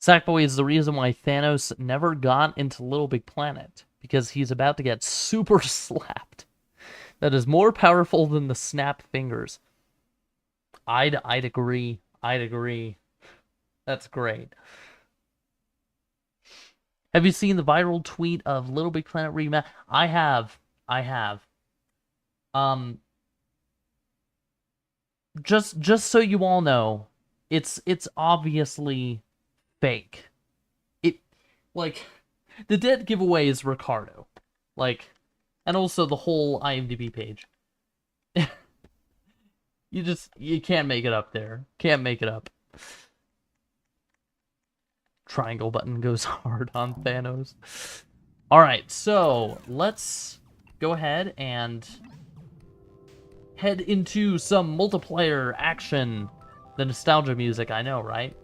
Sackboy is the reason why Thanos never got into Little Big Planet, because he's about to get super slapped. That is more powerful than the snap fingers. I'd agree. I'd agree. That's great. Have you seen the viral tweet of Little Big Planet rematch? I have. I have. Just so you all know, it's obviously fake. It, like, the dead giveaway is Ricardo. Like, and also the whole IMDb page. You can't make it up there. Can't make it up. Triangle button goes hard on Thanos. Alright, so let's go ahead and head into some multiplayer action. The nostalgia music, I know, right?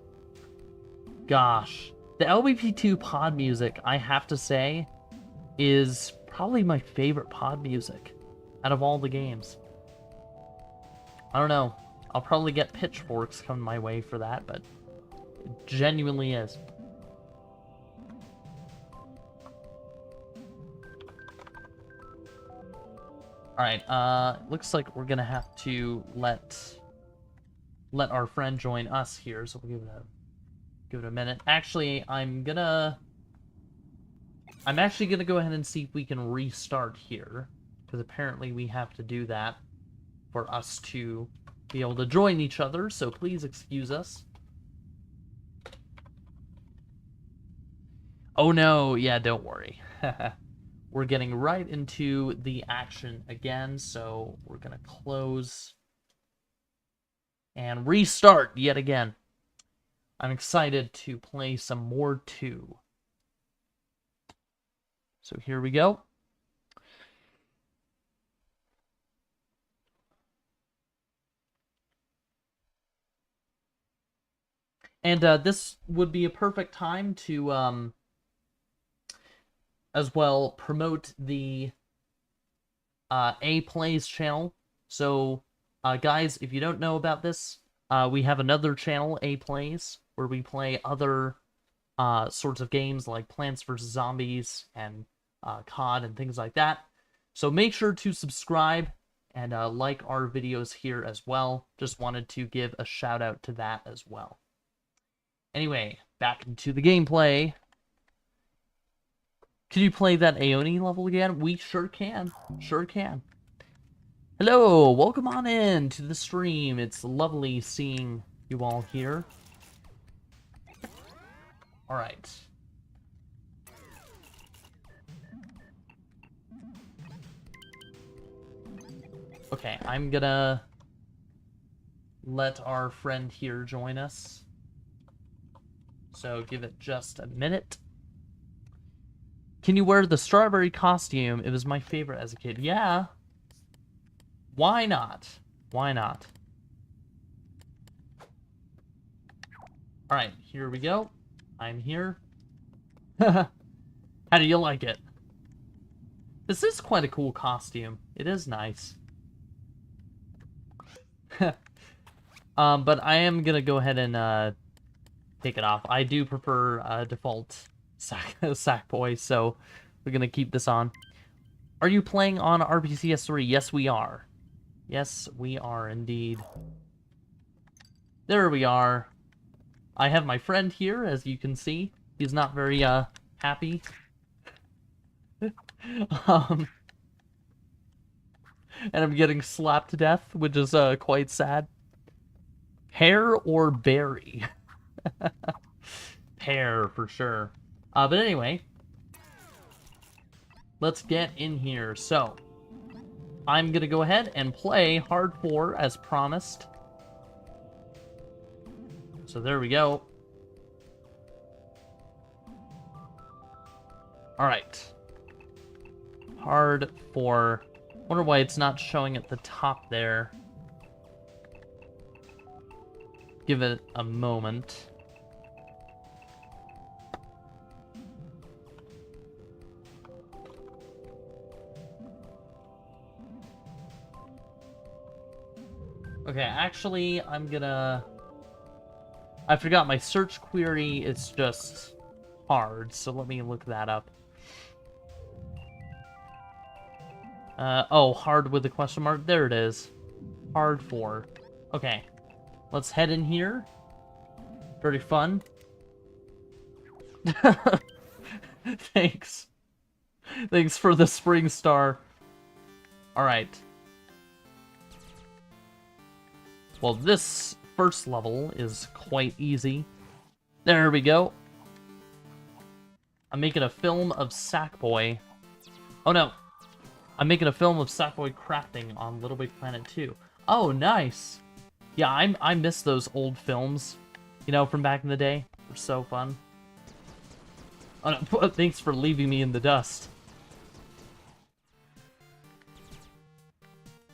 Gosh. The LBP2 pod music, I have to say, is probably my favorite pod music out of all the games. I don't know. I'll probably get pitchforks coming my way for that, but it genuinely is. Alright, looks like we're gonna have to let our friend join us here, so we'll give it a minute. Actually, I'm actually gonna go ahead and see if we can restart here, because apparently we have to do that for us to be able to join each other, so please excuse us. Oh no, yeah, don't worry. We're getting right into the action again, so we're gonna close and restart yet again. I'm excited to play some more 2. So here we go. And this would be a perfect time to as well promote the A Plays channel. So guys, if you don't know about this, we have another channel, A Plays, where we play other sorts of games like Plants vs. Zombies and COD and things like that. So make sure to subscribe and like our videos here as well. Just wanted to give a shout out to that as well. Anyway, back into the gameplay. Can you play that Ayee On level again? We sure can. Sure can. Hello, welcome on in to the stream. It's lovely seeing you all here. Alright. Okay, I'm gonna let our friend here join us. So give it just a minute. Can you wear the strawberry costume? It was my favorite as a kid. Yeah. Why not? Why not? Alright, here we go. I'm here. How do you like it? This is quite a cool costume. It is nice. But I am gonna go ahead and take it off. I do prefer default Sackboy, so we're gonna keep this on. Are you playing on RPCS3? Yes, we are. Yes, we are indeed. There we are. I have my friend here, as you can see. He's not very happy. And I'm getting slapped to death, which is quite sad. Pear or berry? Pear, for sure. But anyway, let's get in here. So, I'm gonna go ahead and play Hard 4 as promised. So there we go. Alright. Hard 4. Wonder why it's not showing at the top there. Give it a moment. Okay, actually, I'm gonna... I forgot my search query, it's just hard, so let me look that up. Oh, hard with the question mark? There it is. Hard 4. Okay. Let's head in here. Very fun. Thanks. Thanks for the spring star. Alright. Well, this first level is quite easy. There we go. I'm making a film of Sackboy. Oh no. I'm making a film of Sackboy crafting on LittleBigPlanet 2. Oh, nice. Yeah, I miss those old films, you know, from back in the day. They're so fun. Oh no, thanks for leaving me in the dust.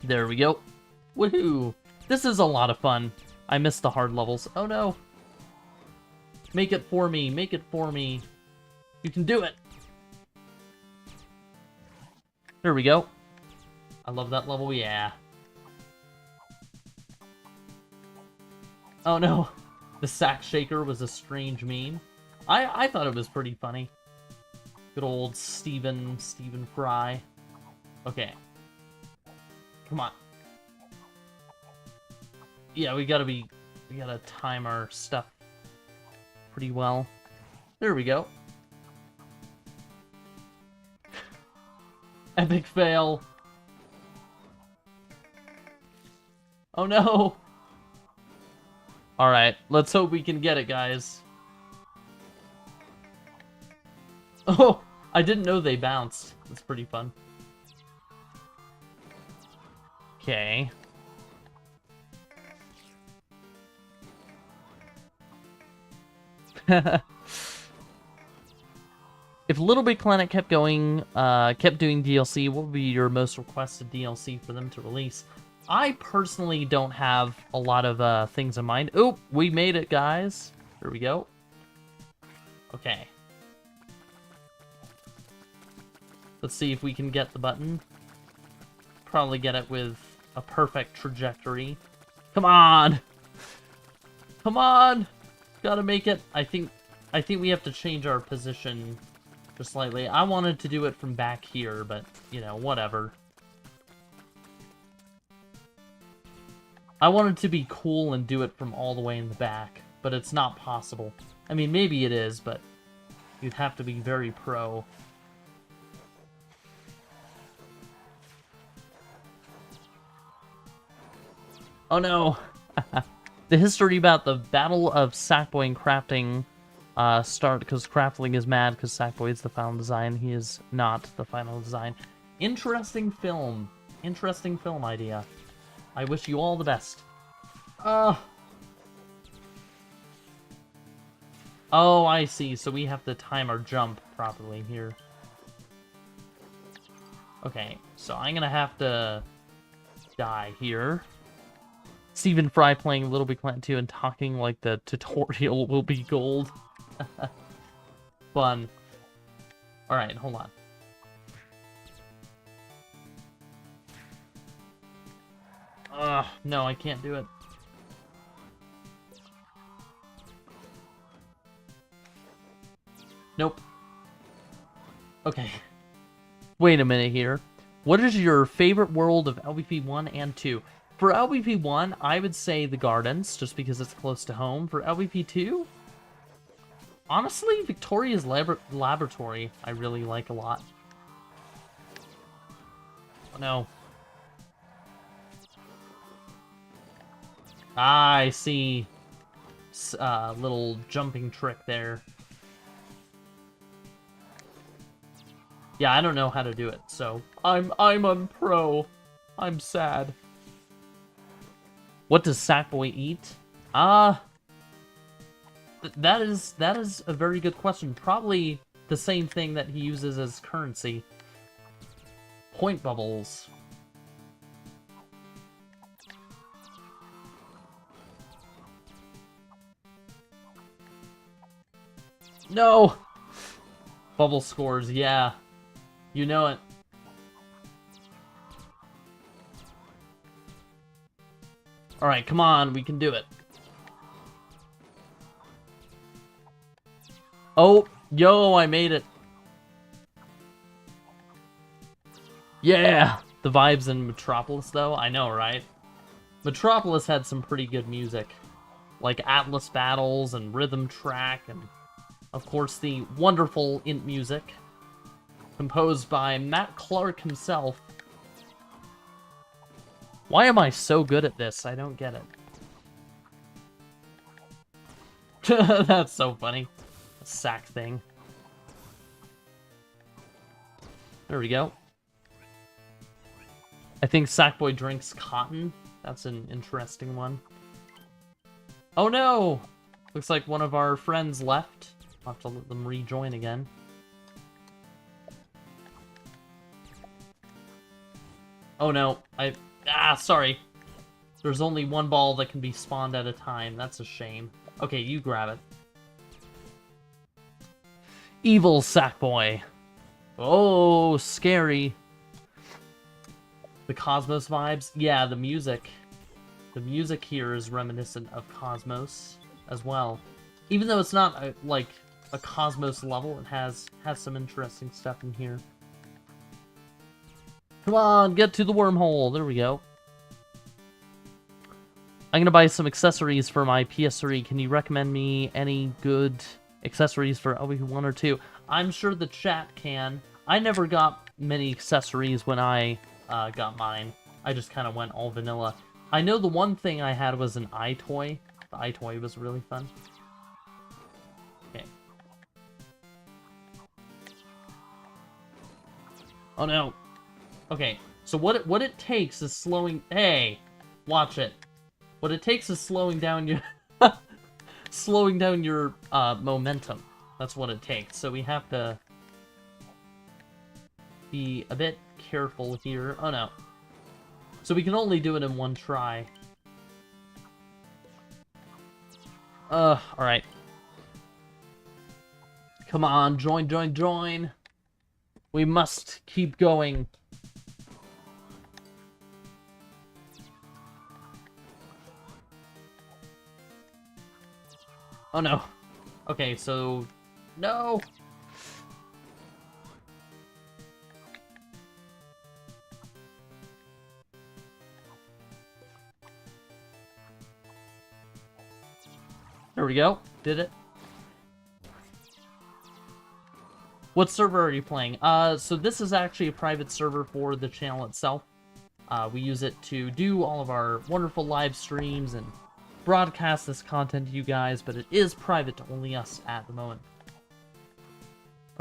There we go. Woohoo! This is a lot of fun. I miss the hard levels. Oh no. Make it for me. Make it for me. You can do it. There we go. I love that level, yeah. Oh no. The sack shaker was a strange meme. I thought it was pretty funny. Good old Stephen Fry. Okay. Come on. Yeah, we gotta time our stuff pretty well. There we go. Epic fail. Oh no. Alright, let's hope we can get it, guys. Oh, I didn't know they bounced. That's pretty fun. Okay. If LittleBigPlanet kept going, kept doing DLC, what would be your most requested DLC for them to release? I personally don't have a lot of things in mind. Oh, we made it, guys. Here we go. Okay. Let's see if we can get the button. Probably get it with a perfect trajectory. Come on! Come on! Gotta make it. I think we have to change our position just slightly. I wanted to do it from back here, but, you know, whatever. I wanted to be cool and do it from all the way in the back, but it's not possible. I mean, maybe it is, but you'd have to be very pro. Oh no! The history about the Battle of Sackboy and Crafting start because Craftling is mad because Sackboy is the final design. He is not the final design. Interesting film. Interesting film idea. I wish you all the best. Oh, I see. So we have to time our jump properly here. Okay, so I'm gonna have to die here. Stephen Fry playing LittleBigPlanet 2 and talking like the tutorial will be gold. Fun. Alright, hold on. No, I can't do it. Nope. Okay. Wait a minute here. What is your favorite world of LBP 1 and 2? For LBP 1, I would say the gardens, just because it's close to home. For LBP 2, honestly, Victoria's Laboratory I really like a lot. Oh, no. Ah, I see. Little jumping trick there. Yeah, I don't know how to do it, so I'm unpro. I'm sad. What does Sackboy eat? That is a very good question. Probably the same thing that he uses as currency. Point bubbles. No! Bubble scores, yeah. You know it. Alright, come on, we can do it. Oh, yo, I made it. Yeah! The vibes in Metropolis, though, I know, right? Metropolis had some pretty good music. Like Atlas Battles and Rhythm Track, and of course the wonderful Int music. Composed by Matt Clark himself. Why am I so good at this? I don't get it. That's so funny. A sack thing. There we go. I think Sackboy drinks cotton. That's an interesting one. Oh no! Looks like one of our friends left. I'll have to let them rejoin again. Oh no, sorry. There's only one ball that can be spawned at a time. That's a shame. Okay, you grab it. Evil Sackboy. Oh, scary. The Cosmos vibes? Yeah, the music. The music here is reminiscent of Cosmos as well. Even though it's not like a Cosmos level, it has some interesting stuff in here. Come on, get to the wormhole. There we go. I'm gonna buy some accessories for my PS3. Can you recommend me any good accessories for LBP 1 or 2? I'm sure the chat can. I never got many accessories when I got mine. I just kind of went all vanilla. I know the one thing I had was an eye toy. The eye toy was really fun. Okay. Oh no. Okay, so what it takes is slowing... Hey! Watch it. What it takes is slowing down your... slowing down your momentum. That's what it takes. So we have to be a bit careful here. Oh no. So we can only do it in one try. Alright. Come on, join. We must keep going. Oh no. Okay, so... No! There we go. Did it. What server are you playing? So this is actually a private server for the channel itself. We use it to do all of our wonderful live streams and broadcast this content to you guys, but it is private to only us at the moment.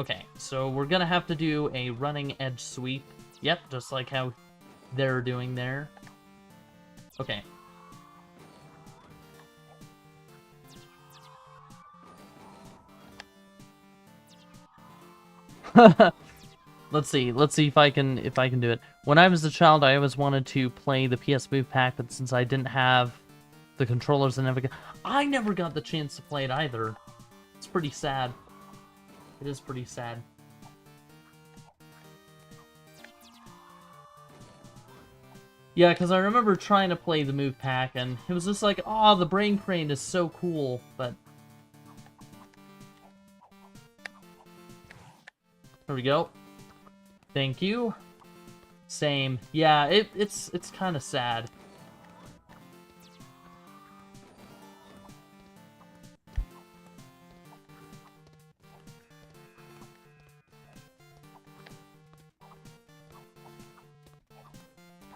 Okay, so we're gonna have to do a running edge sweep. Yep, just like how they're doing there. Okay. Let's see if I can do it. When I was a child, I always wanted to play the PS Move Pack, but since I didn't have the controllers, I never got the chance to play it either. It's pretty sad. It is pretty sad. Yeah, because I remember trying to play the Move Pack, and it was just like, oh, the Brain Crane is so cool, but... There we go. Thank you. Same. Yeah, it's kind of sad.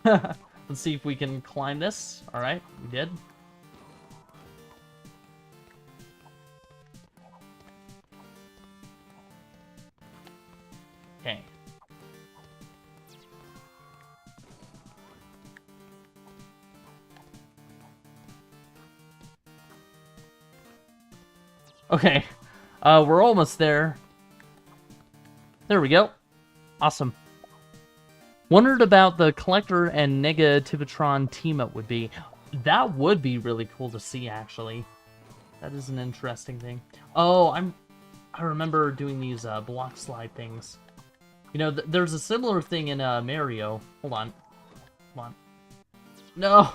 Let's see if we can climb this. Alright, we did. Okay. Okay. We're almost there. There we go. Awesome. Wondered about the Collector and Negativatron team-up would be. That would be really cool to see, actually. That is an interesting thing. Oh, I remember doing these block slide things. You know, there's a similar thing in Mario. Hold on. Come on. No!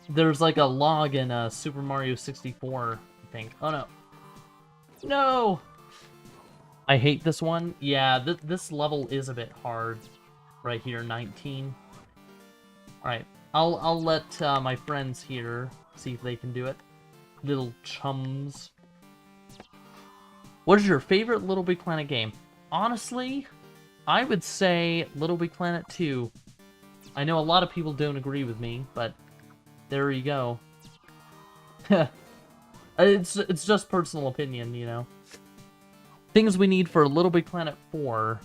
There's like a log in Super Mario 64, I think. Oh, no. No! I hate this one. Yeah, this level is a bit hard. Right here, 19. Alright, I'll let my friends here see if they can do it. Little chums. What is your favorite Little Big Planet game? Honestly, I would say Little Big Planet 2. I know a lot of people don't agree with me, but there you go. It's just personal opinion, you know. Things we need for Little Big Planet 4.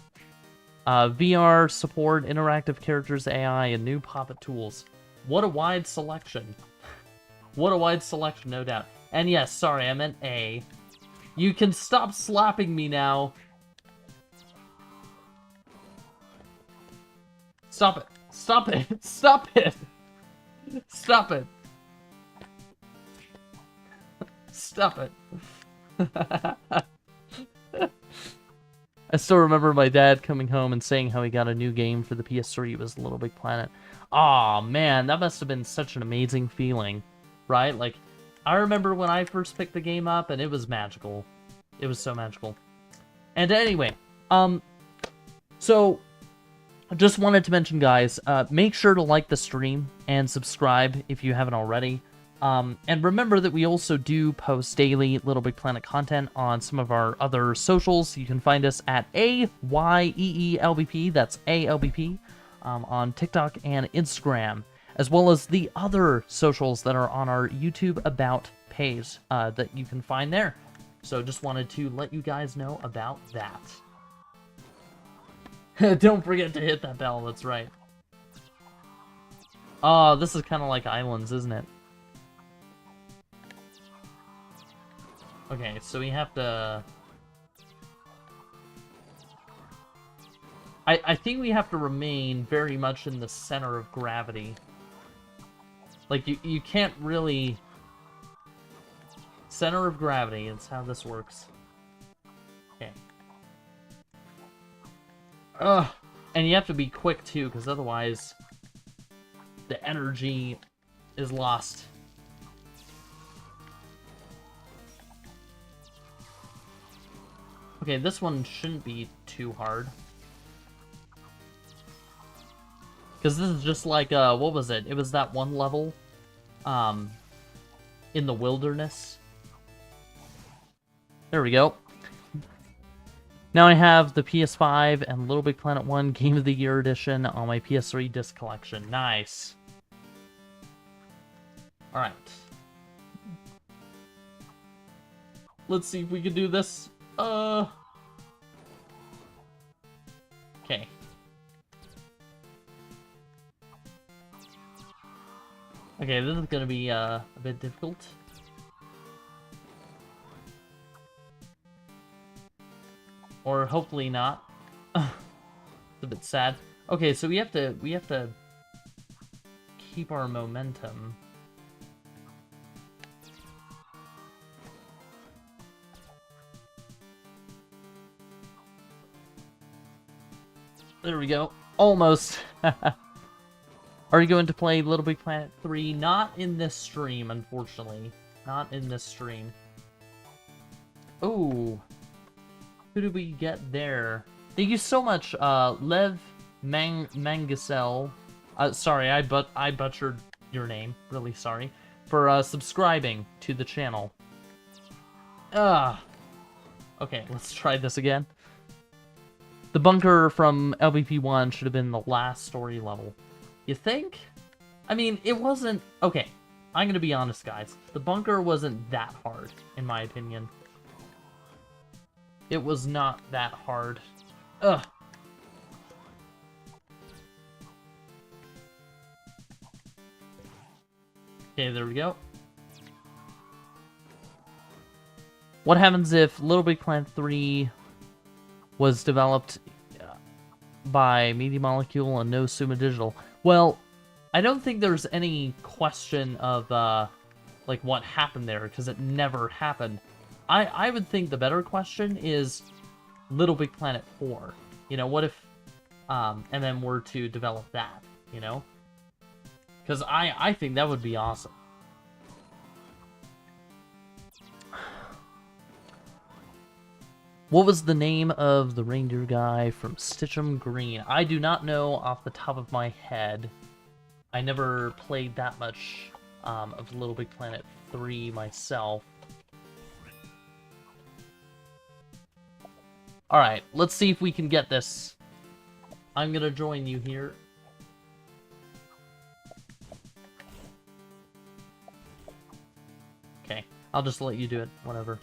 VR, support, interactive characters, AI, and new puppet tools. What a wide selection. What a wide selection, no doubt. And yes, sorry, I meant A. You can stop slapping me now. Stop it. Stop it. Stop it. Stop it. Stop it. I still remember my dad coming home and saying how he got a new game for the PS3. It was Little Big Planet. Aw, man, that must have been such an amazing feeling, right? Like, I remember when I first picked the game up, and it was magical. It was so magical. And anyway, so, I just wanted to mention, guys, make sure to like the stream and subscribe if you haven't already. And remember that we also do post daily Little Big Planet content on some of our other socials. You can find us at AYEELBP, that's ALBP, on TikTok and Instagram, as well as the other socials that are on our YouTube About page that you can find there. So just wanted to let you guys know about that. Don't forget to hit that bell, that's right. Oh, this is kind of like Islands, isn't it? Okay, so we have to... I think we have to remain very much in the center of gravity. Like, you can't really... Center of gravity, it's how this works. Okay. Ugh! And you have to be quick, too, because otherwise... the energy is lost. Okay, this one shouldn't be too hard. Because this is just like, what was it? It was that one level, in the wilderness. There we go. Now I have the PS5 and Little Big Planet 1 Game of the Year Edition on my PS3 disc collection. Nice. Alright. Let's see if we can do this. Okay. Okay, this is gonna be a bit difficult. Or hopefully not. It's a bit sad. Okay, so we have to keep our momentum. There we go. Almost. Are you going to play Little Big Planet 3? Not in this stream, unfortunately. Not in this stream. Oh. Who did we get there? Thank you so much, Lev Mangasel. Sorry, I butchered your name. Really sorry. For subscribing to the channel. Okay, let's try this again. The bunker from LBP1 should have been the last story level. You think? I mean, it wasn't... Okay, I'm gonna be honest, guys. The bunker wasn't that hard, in my opinion. It was not that hard. Ugh. Okay, there we go. What happens if Little Big Planet 3 was developed by Media Molecule and no Suma Digital? Well, I don't think there's any question of, like, what happened there, because it never happened. I would think the better question is Little Big Planet 4. You know, what if MM were to develop that, you know? Because I think that would be awesome. What was the name of the reindeer guy from Stitch'em Green? I do not know off the top of my head. I never played that much of Little Big Planet 3 myself. Alright, let's see if we can get this. I'm gonna join you here. Okay, I'll just let you do it, whatever.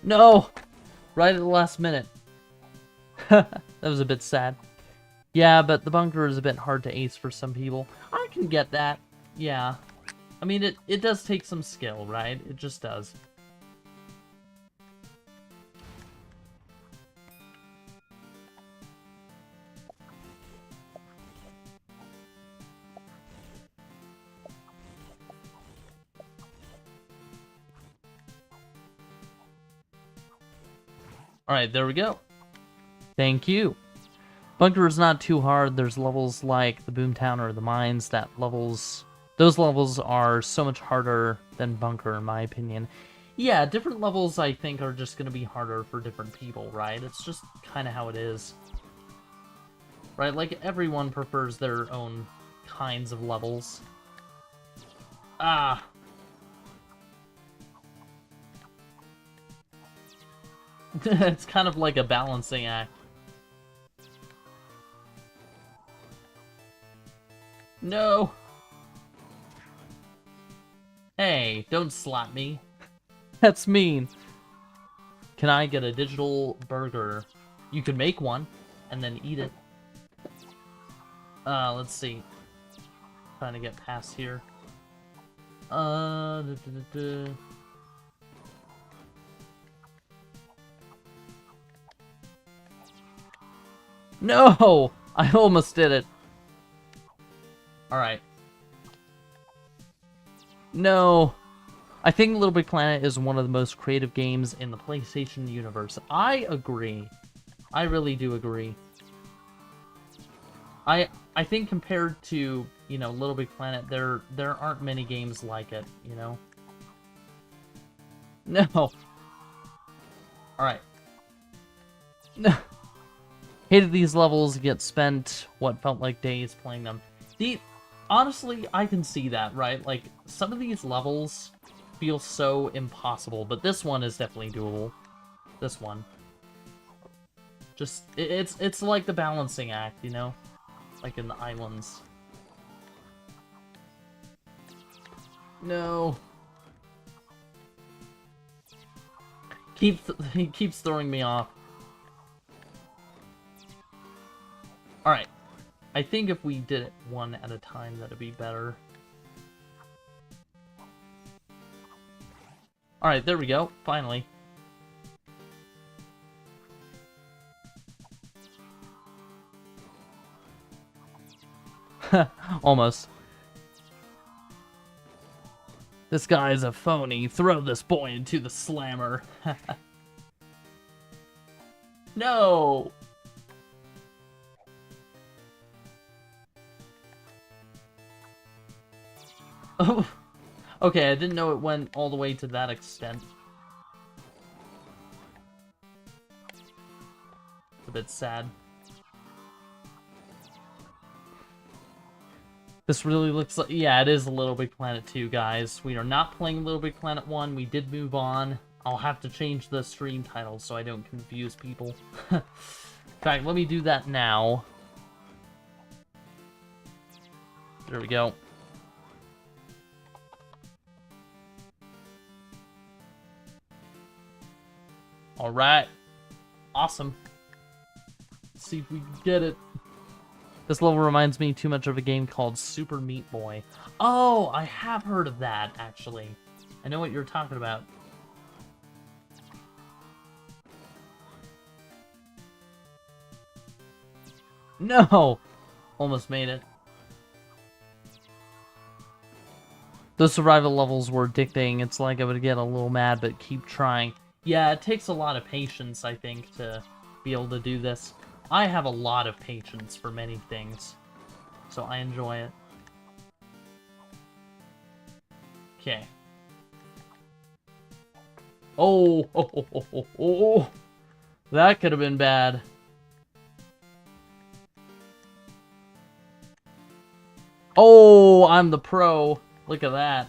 No! Right at the last minute. That was a bit sad. Yeah, but the bunker is a bit hard to ace for some people. I can get that. Yeah. I mean, it does take some skill, right? It just does. Alright, there we go. Thank you. Bunker is not too hard. There's levels like the Boomtown or the Mines those levels are so much harder than Bunker, in my opinion. Yeah, different levels, I think, are just going to be harder for different people, right? It's just kind of how it is. Right? Like, everyone prefers their own kinds of levels. Ah! It's kind of like a balancing act. No! Hey, don't slap me. That's mean. Can I get a digital burger? You could make one, and then eat it. Let's see. Trying to get past here. No! I almost did it. Alright. No. I think Little Big Planet is one of the most creative games in the PlayStation universe. I agree. I really do agree. I think compared to, you know, Little Big Planet, there aren't many games like it, you know? No. Alright. No. Hated these levels, get spent what felt like days playing them. Honestly, I can see that, right? Like, some of these levels feel so impossible, but this one is definitely doable. This one. Just, it's like the balancing act, you know? Like in the islands. No. He keeps throwing me off. Alright. I think if we did it one at a time, that'd be better. Alright, there we go. Finally. Almost. This guy's a phony. Throw this boy into the slammer. No! Oh. Okay, I didn't know it went all the way to that extent. It's a bit sad. This really looks like... Yeah, it is LittleBigPlanet 2, guys. We are not playing LittleBigPlanet 1. We did move on. I'll have to change the stream title so I don't confuse people. In fact, let me do that now. There we go. Alright. Awesome. Let's see if we can get it. This level reminds me too much of a game called Super Meat Boy. Oh, I have heard of that, actually. I know what you're talking about. No! Almost made it. Those survival levels were addicting. It's like I would get a little mad, but keep trying. Yeah, it takes a lot of patience, I think, to be able to do this. I have a lot of patience for many things, so I enjoy it. Okay. Oh, oh. That could have been bad. Oh, I'm the pro. Look at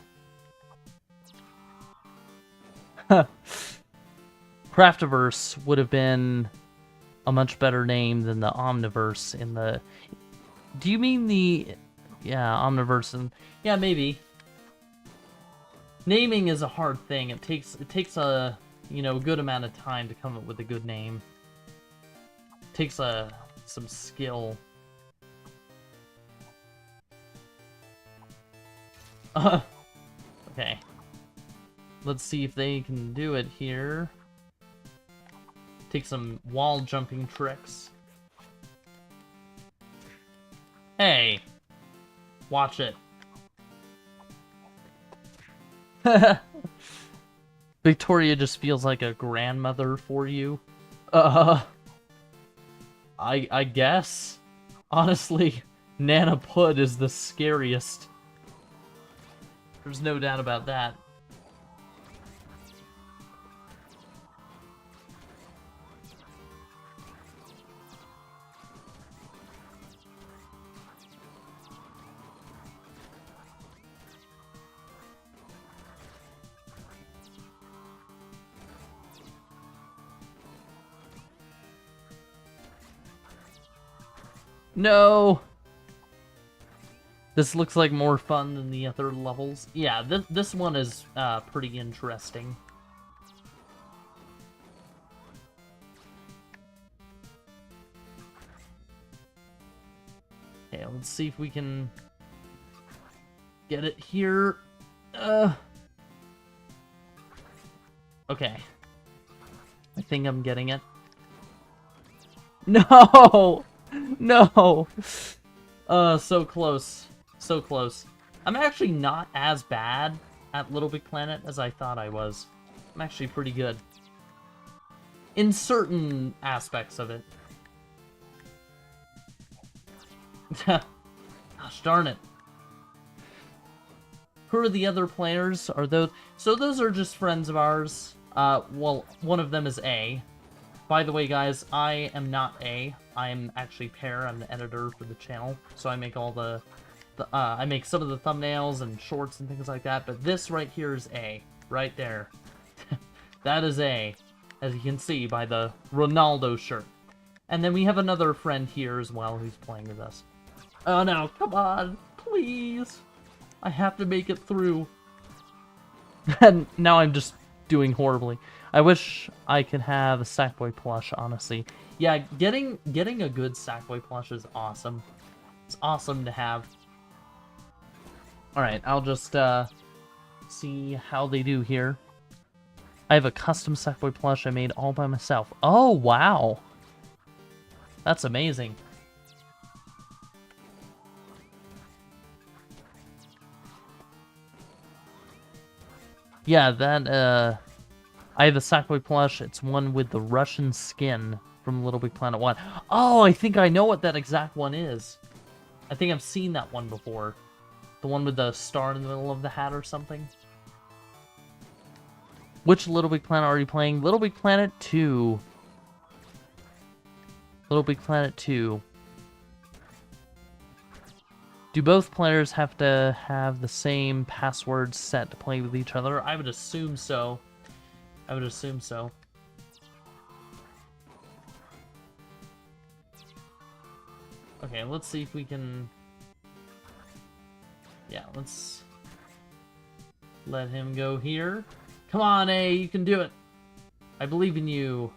that. Craftiverse would have been a much better name than the Omniverse in the... Do you mean the... Yeah, Omniverse and... Yeah, maybe. Naming is a hard thing. It takes a, good amount of time to come up with a good name. It takes some skill. Okay. Let's see if they can do it here. Take some wall jumping tricks. Hey! Watch it. Victoria just feels like a grandmother for you. I guess. Honestly, Nana Pud is the scariest. There's no doubt about that. No! This looks like more fun than the other levels. Yeah, this one is pretty interesting. Okay, let's see if we can get it here. Okay. I think I'm getting it. No! No! So close. So close. I'm actually not as bad at LittleBigPlanet as I thought I was. I'm actually pretty good. In certain aspects of it. Gosh darn it. Who are the other players? Are those... So those are just friends of ours. Well, one of them is A. By the way, guys, I am not A. I am actually Pear. I'm the editor for the channel. So I make all I make some of the thumbnails and shorts and things like that. But this right here is A. Right there. That is A. As you can see by the Ronaldo shirt. And then we have another friend here as well who's playing with us. Oh no, come on. Please. I have to make it through. And now I'm just doing horribly. I wish I could have a Sackboy plush, honestly. Yeah, getting a good Sackboy plush is awesome. It's awesome to have. Alright, I'll just see how they do here. I have a custom Sackboy plush I made all by myself. Oh, wow! That's amazing. Yeah, that, I have a Sackboy plush. It's one with the Russian skin from Little Big Planet 1. Oh, I think I know what that exact one is. I think I've seen that one before. The one with the star in the middle of the hat or something. Which Little Big Planet are you playing? Little Big Planet 2. Little Big Planet 2. Do both players have to have the same password set to play with each other? I would assume so. I would assume so. Okay, let's see if we can... Yeah, let's let him go here. Come on, Ayee, you can do it. I believe in you.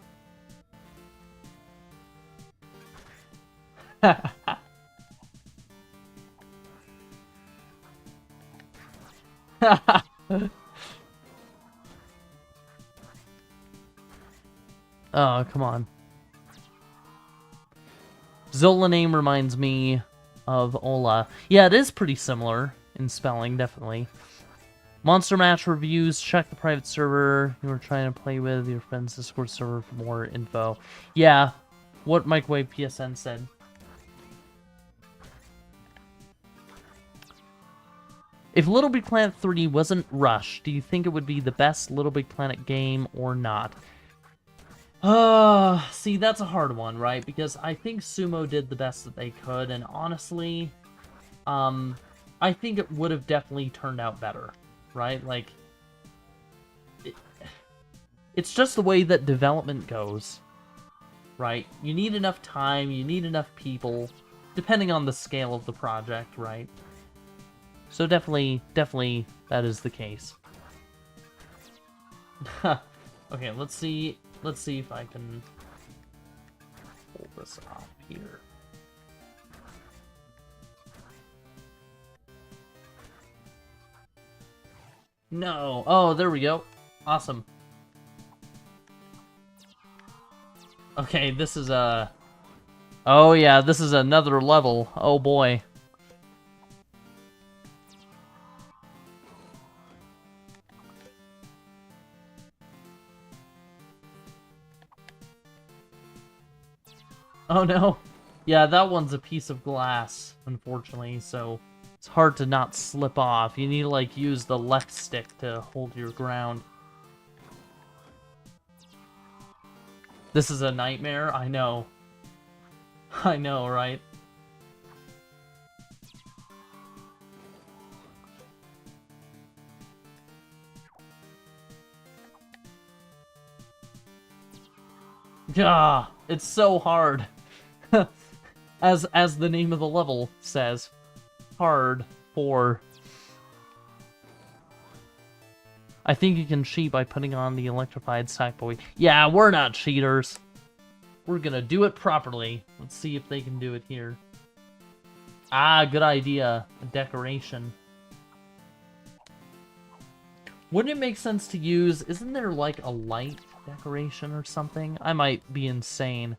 Oh, come on. Zola name reminds me of Ola. Yeah, it is pretty similar in spelling, definitely. Monster Match reviews. Check the private server you were trying to play with. Your friend's Discord server for more info. Yeah, what Microwave PSN said. If Little Big Planet 3 wasn't rushed, do you think it would be the best Little Big Planet game or not? See, that's a hard one, right? Because I think Sumo did the best that they could, and honestly, I think it would have definitely turned out better, right? Like, it's just the way that development goes, right? You need enough time, you need enough people, depending on the scale of the project, right? So definitely that is the case. Okay, let's see if I can pull this off here. No. Oh, there we go. Awesome. Okay, this is a... Oh yeah, this is another level. Oh boy. Oh no. Yeah, that one's a piece of glass, unfortunately, so it's hard to not slip off. You need to, like, use the left stick to hold your ground. This is a nightmare? I know. I know, right? Ah, it's so hard. As the name of the level says, hard for. I think you can cheat by putting on the electrified Sackboy. Yeah, we're not cheaters. We're gonna do it properly. Let's see if they can do it here. Ah, good idea. A decoration. Wouldn't it make sense to use... Isn't there, like, a light decoration or something? I might be insane.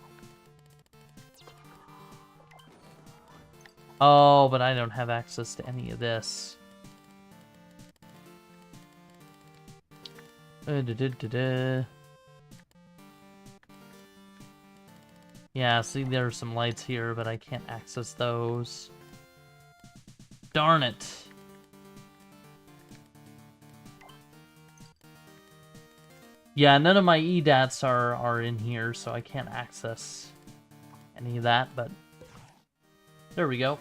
Oh, but I don't have access to any of this. Yeah, see, there are some lights here, but I can't access those. Darn it. Yeah, none of my EDATs are in here, so I can't access any of that, but there we go.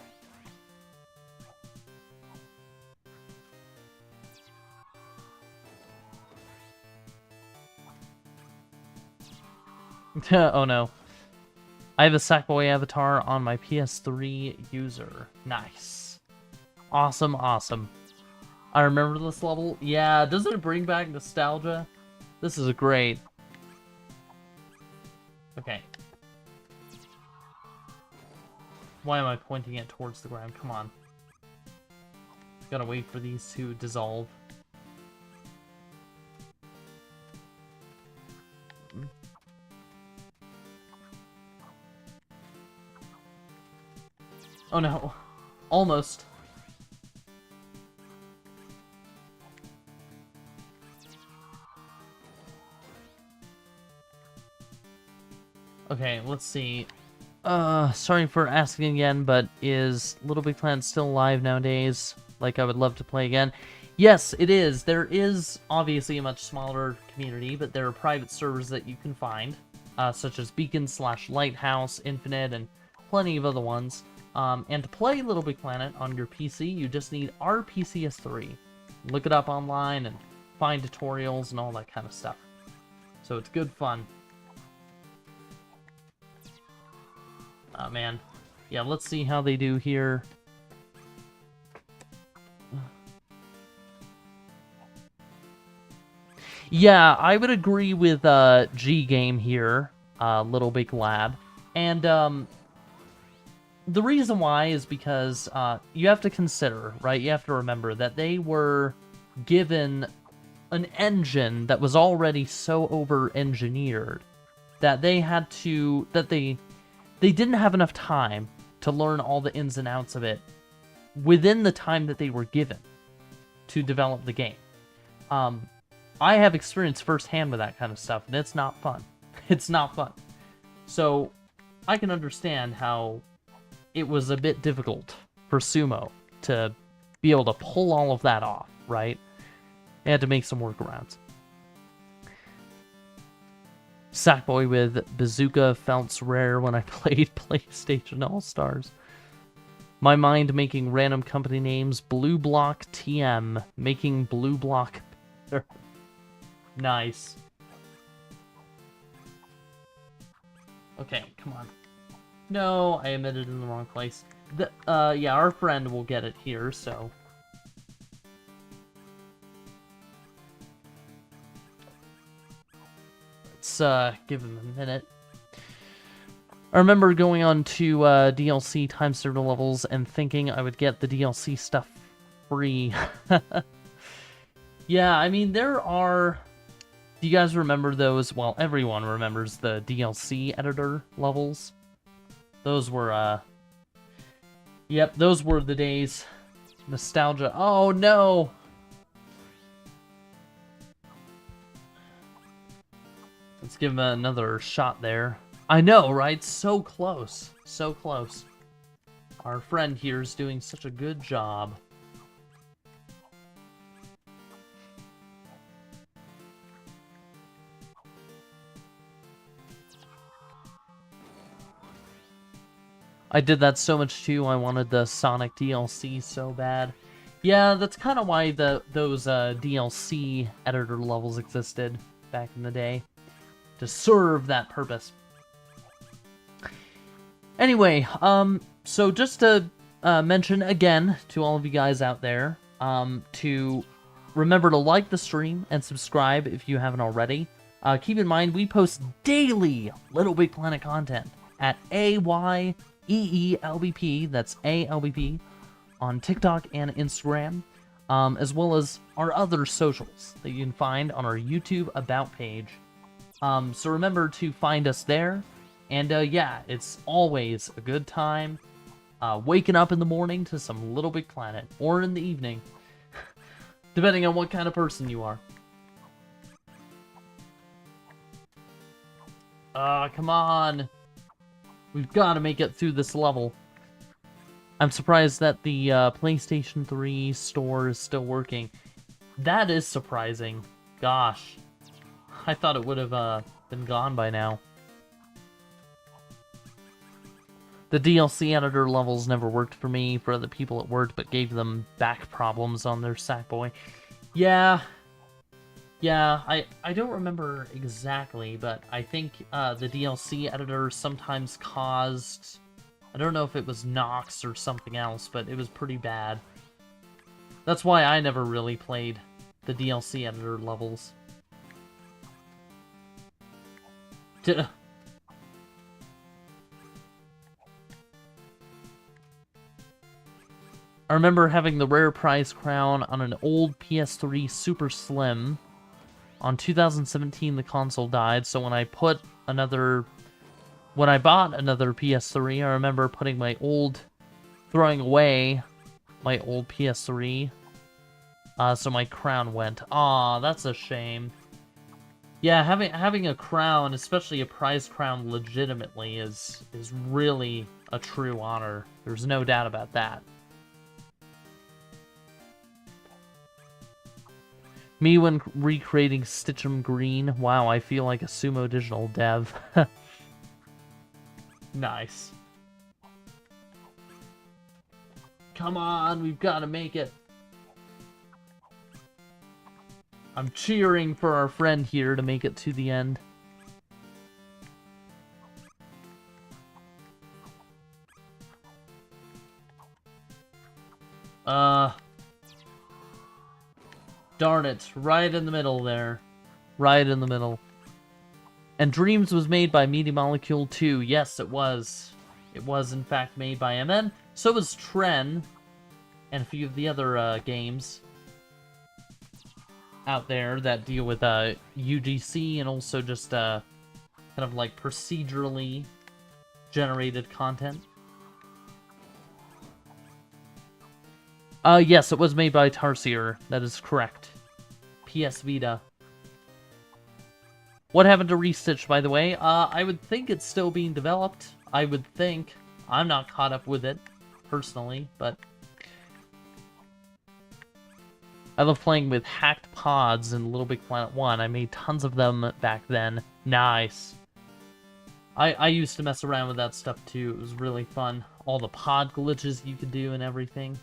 Oh no. I have a Sackboy avatar on my PS3 user. Nice. Awesome, awesome. I remember this level. Yeah, doesn't it bring back nostalgia? This is great. Okay. Why am I pointing it towards the ground? Come on. Gotta wait for these to dissolve. Oh no. Almost. Okay, let's see. Sorry for asking again, but is LittleBigPlanet still alive nowadays? Like, I would love to play again. Yes, it is. There is obviously a much smaller community, but there are private servers that you can find, such as Beacon/Lighthouse, Infinite, and plenty of other ones. And to play LittleBigPlanet on your PC, you just need RPCS3. Look it up online and find tutorials and all that kind of stuff. So it's good fun. Oh, man. Yeah, let's see how they do here. Yeah, I would agree with G Game here, Little Big Lab. And the reason why is because you have to consider, right? You have to remember that they were given an engine that was already so over-engineered that they had to... They didn't have enough time to learn all the ins and outs of it within the time that they were given to develop the game. I have experience firsthand with that kind of stuff, and it's not fun. It's not fun. So, I can understand how it was a bit difficult for Sumo to be able to pull all of that off, right? They had to make some workarounds. Sackboy with Bazooka felt rare when I played PlayStation All-Stars. My mind making random company names. Blue Block TM. Making Blue Block... Nice. Okay, come on. No, I emitted in the wrong place. Yeah, our friend will get it here, so... Let's give him a minute. I remember going on to DLC time server levels and thinking I would get the DLC stuff free. Yeah, I mean, there are... Do you guys remember those? Well, everyone remembers the DLC editor levels. Those were, Yep, those were the days. Nostalgia. Oh, no! Let's give him another shot there. I know, right? So close. So close. Our friend here is doing such a good job. I did that so much too. I wanted the Sonic DLC so bad. Yeah, that's kind of why those DLC editor levels existed back in the day. To serve that purpose. Anyway, so just to mention again to all of you guys out there, to remember to like the stream and subscribe if you haven't already. Keep in mind, we post daily LittleBigPlanet content at AYEELBP, that's ALBP, on TikTok and Instagram, as well as our other socials that you can find on our YouTube About page. So remember to find us there, and yeah, it's always a good time waking up in the morning to some LittleBigPlanet, or in the evening, depending on what kind of person you are. Come on! We've got to make it through this level. I'm surprised that the PlayStation 3 store is still working. That is surprising. Gosh. I thought it would have been gone by now. The DLC editor levels never worked for me. For other people it worked, but gave them back problems on their Sackboy. Yeah. Yeah, I don't remember exactly, but I think the DLC editor sometimes caused... I don't know if it was Nox or something else, but it was pretty bad. That's why I never really played the DLC editor levels. I remember having the rare prize crown on an old PS3 Super Slim. On 2017, the console died, so when I bought another PS3, I remember throwing away my old PS3, so my crown went. Aw, that's a shame. Yeah, having a crown, especially a prize crown, legitimately is really a true honor. There's no doubt about that. Me when recreating Stitch'em Green. Wow, I feel like a Sumo Digital dev. Nice. Come on, we've got to make it. I'm cheering for our friend here to make it to the end. Darn it, right in the middle there. Right in the middle. And Dreams was made by Media Molecule 2. Yes, it was. It was, in fact, made by MN. So was Tren, and a few of the other games out there that deal with UGC and also just kind of like procedurally generated content. Yes, it was made by Tarsier. That is correct. PS Vita. What happened to Restitch, by the way? I would think it's still being developed. I would think. I'm not caught up with it, personally, but I love playing with hacked pods in LittleBigPlanet 1. I made tons of them back then. Nice. I used to mess around with that stuff too. It was really fun. All the pod glitches you could do and everything.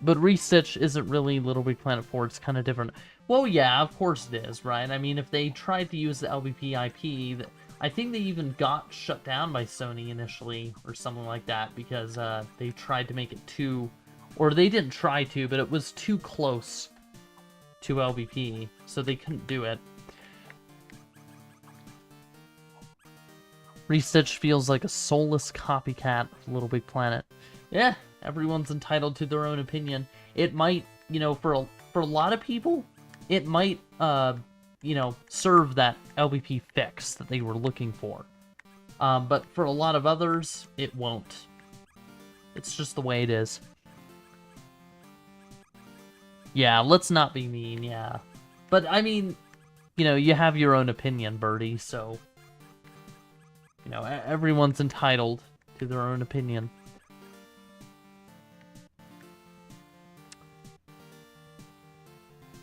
But Restitch isn't really LittleBigPlanet 4, it's kind of different. Well, yeah, of course it is, right? I mean, if they tried to use the LBP IP, I think they even got shut down by Sony initially, or something like that, because they tried to make it too... Or they didn't try to, but it was too close to LBP, so they couldn't do it. Restitch feels like a soulless copycat of LittleBigPlanet. Yeah, everyone's entitled to their own opinion. It might, you know, for a lot of people, it might, you know, serve that LBP fix that they were looking for. But for a lot of others, it won't. It's just the way it is. Yeah, let's not be mean, yeah. But, I mean, you know, you have your own opinion, Birdie, so... You know, everyone's entitled to their own opinion.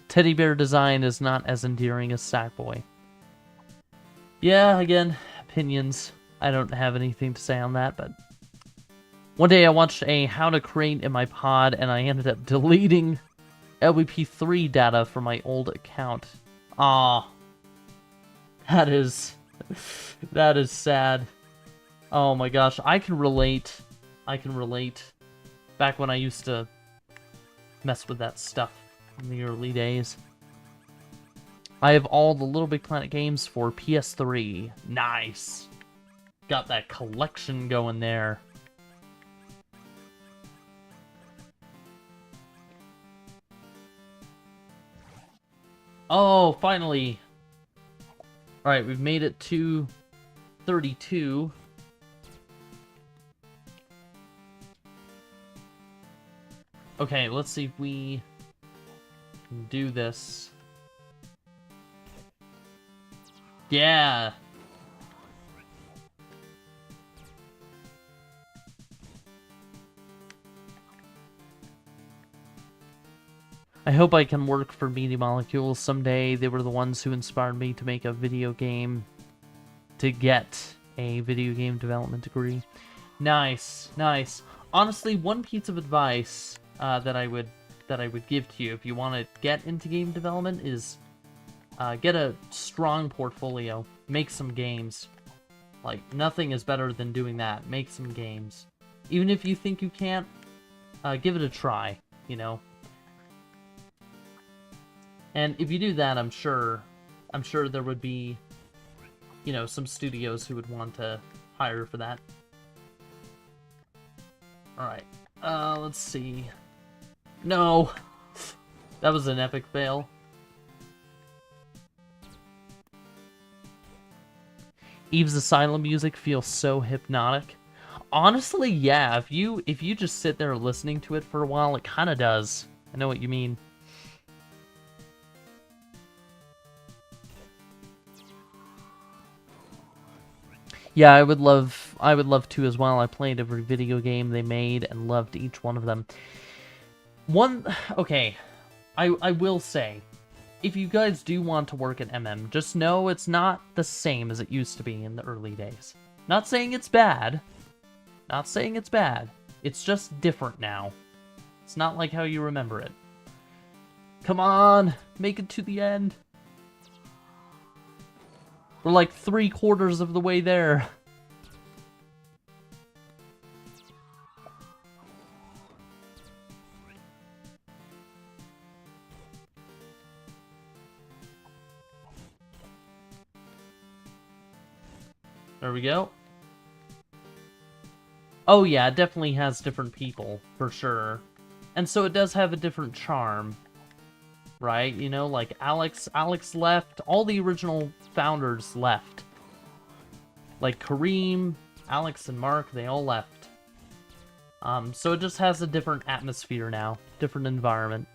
Teddy bear design is not as endearing as Sackboy. Yeah, again, opinions. I don't have anything to say on that, but... One day I watched a how to create in my pod, and I ended up deleting LBP3 data from my old account. Ah, that is sad. Oh my gosh, I can relate. I can relate. Back when I used to mess with that stuff in the early days. I have all the LittleBigPlanet games for PS3. Nice. Got that collection going there. Oh, finally. Alright, we've made it to 32. Okay, let's see if we can do this. Yeah! I hope I can work for Media Molecules someday. They were the ones who inspired me to make a video game, to get a video game development degree. Nice, nice. Honestly, one piece of advice that I would give to you if you want to get into game development is get a strong portfolio. Make some games. Like, nothing is better than doing that. Make some games. Even if you think you can't, give it a try, you know? And if you do that, I'm sure there would be you know, some studios who would want to hire for that. Alright, let's see. No! That was an epic fail. Eve's Asylum music feels so hypnotic. Honestly, yeah, if you just sit there listening to it for a while, it kind of does. I know what you mean. Yeah, I would love to as well. I played every video game they made and loved each one of them. Okay, I will say, if you guys do want to work at MM, just know it's not the same as it used to be in the early days. Not saying it's bad. Not saying it's bad. It's just different now. It's not like how you remember it. Come on, make it to the end. We're like 3/4 of the way there. There we go. Oh yeah, it definitely has different people, for sure. And so it does have a different charm. Right? You know, like Alex left. All the original founders left. Like Kareem, Alex, and Mark, they all left. So it just has a different atmosphere now. Different environment.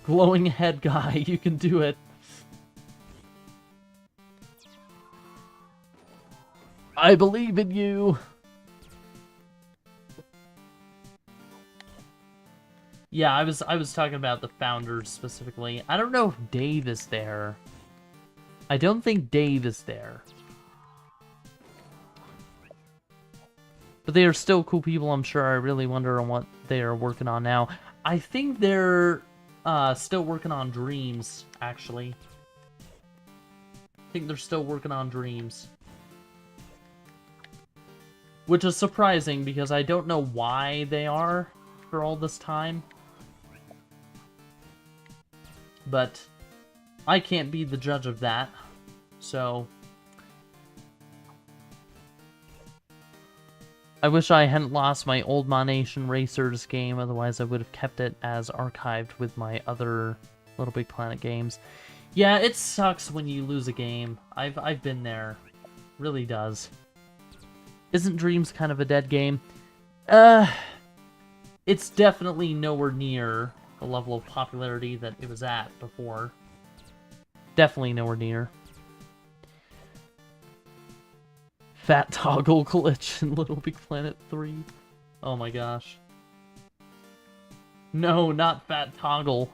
Glowing head guy, you can do it. I believe in you. Yeah, I was talking about the founders specifically. I don't know if Dave is there. I don't think Dave is there. But they are still cool people, I'm sure. I really wonder on what they are working on now. I think they're still working on Dreams, actually. I think they're still working on Dreams. Which is surprising, because I don't know why they are for all this time. But I can't be the judge of that, so I wish I hadn't lost my old Monation Racers game, otherwise I would have kept it as archived with my other LittleBigPlanet games. Yeah, it sucks when you lose a game. I've been there. Really does. Isn't Dreams kind of a dead game? It's definitely nowhere near the level of popularity that it was at before. Definitely nowhere near. Fat toggle glitch in LittleBigPlanet 3. Oh my gosh. No, not fat toggle.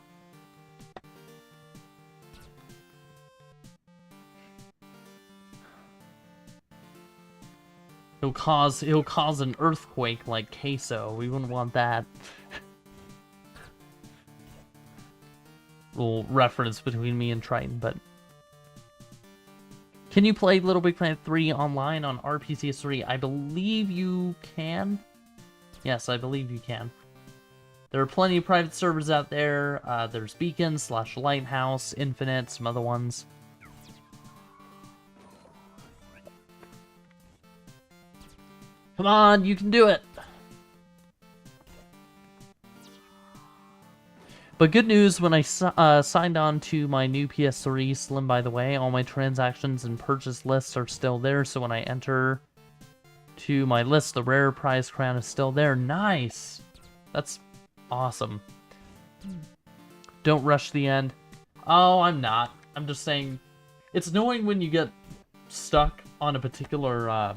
He'll cause an earthquake like Queso. We wouldn't want that. Little reference between me and Triton, but can you play LittleBigPlanet 3 online on RPCS3? I believe you can. Yes, I believe you can. There are plenty of private servers out there. There's Beacon, /Lighthouse, Infinite, some other ones. Come on, you can do it! But good news, when I signed on to my new PS3 Slim, by the way, all my transactions and purchase lists are still there, so when I enter to my list, the rare prize crown is still there. Nice! That's awesome. Don't rush the end. Oh, I'm not. I'm just saying, it's annoying when you get stuck on a particular,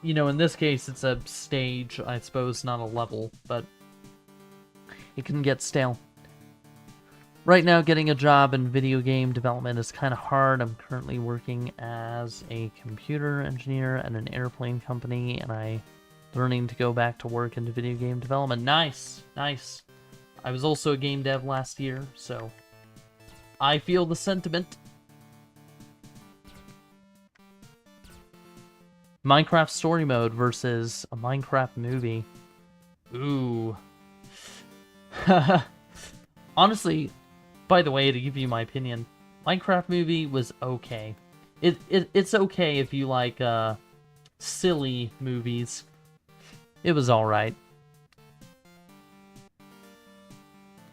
you know, in this case, it's a stage, I suppose, not a level, but it can get stale. Right now, getting a job in video game development is kind of hard. I'm currently working as a computer engineer at an airplane company, and I'm learning to go back to work into video game development. Nice, nice. I was also a game dev last year, so I feel the sentiment. Minecraft story mode versus a Minecraft movie. Ooh. Honestly, by the way, to give you my opinion, Minecraft movie was okay. It's okay if you like silly movies. It was alright.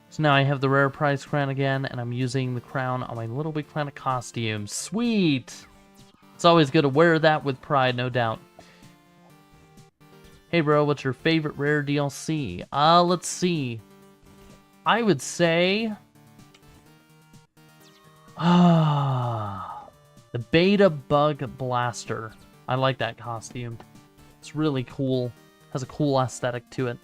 So now I have the rare prize crown again, and I'm using the crown on my Little Big Planet costume. Sweet! It's always good to wear that with pride, no doubt. Hey bro, what's your favorite rare DLC? Let's see. I would say... the Beta Bug Blaster. I like that costume. It's really cool. Has a cool aesthetic to it.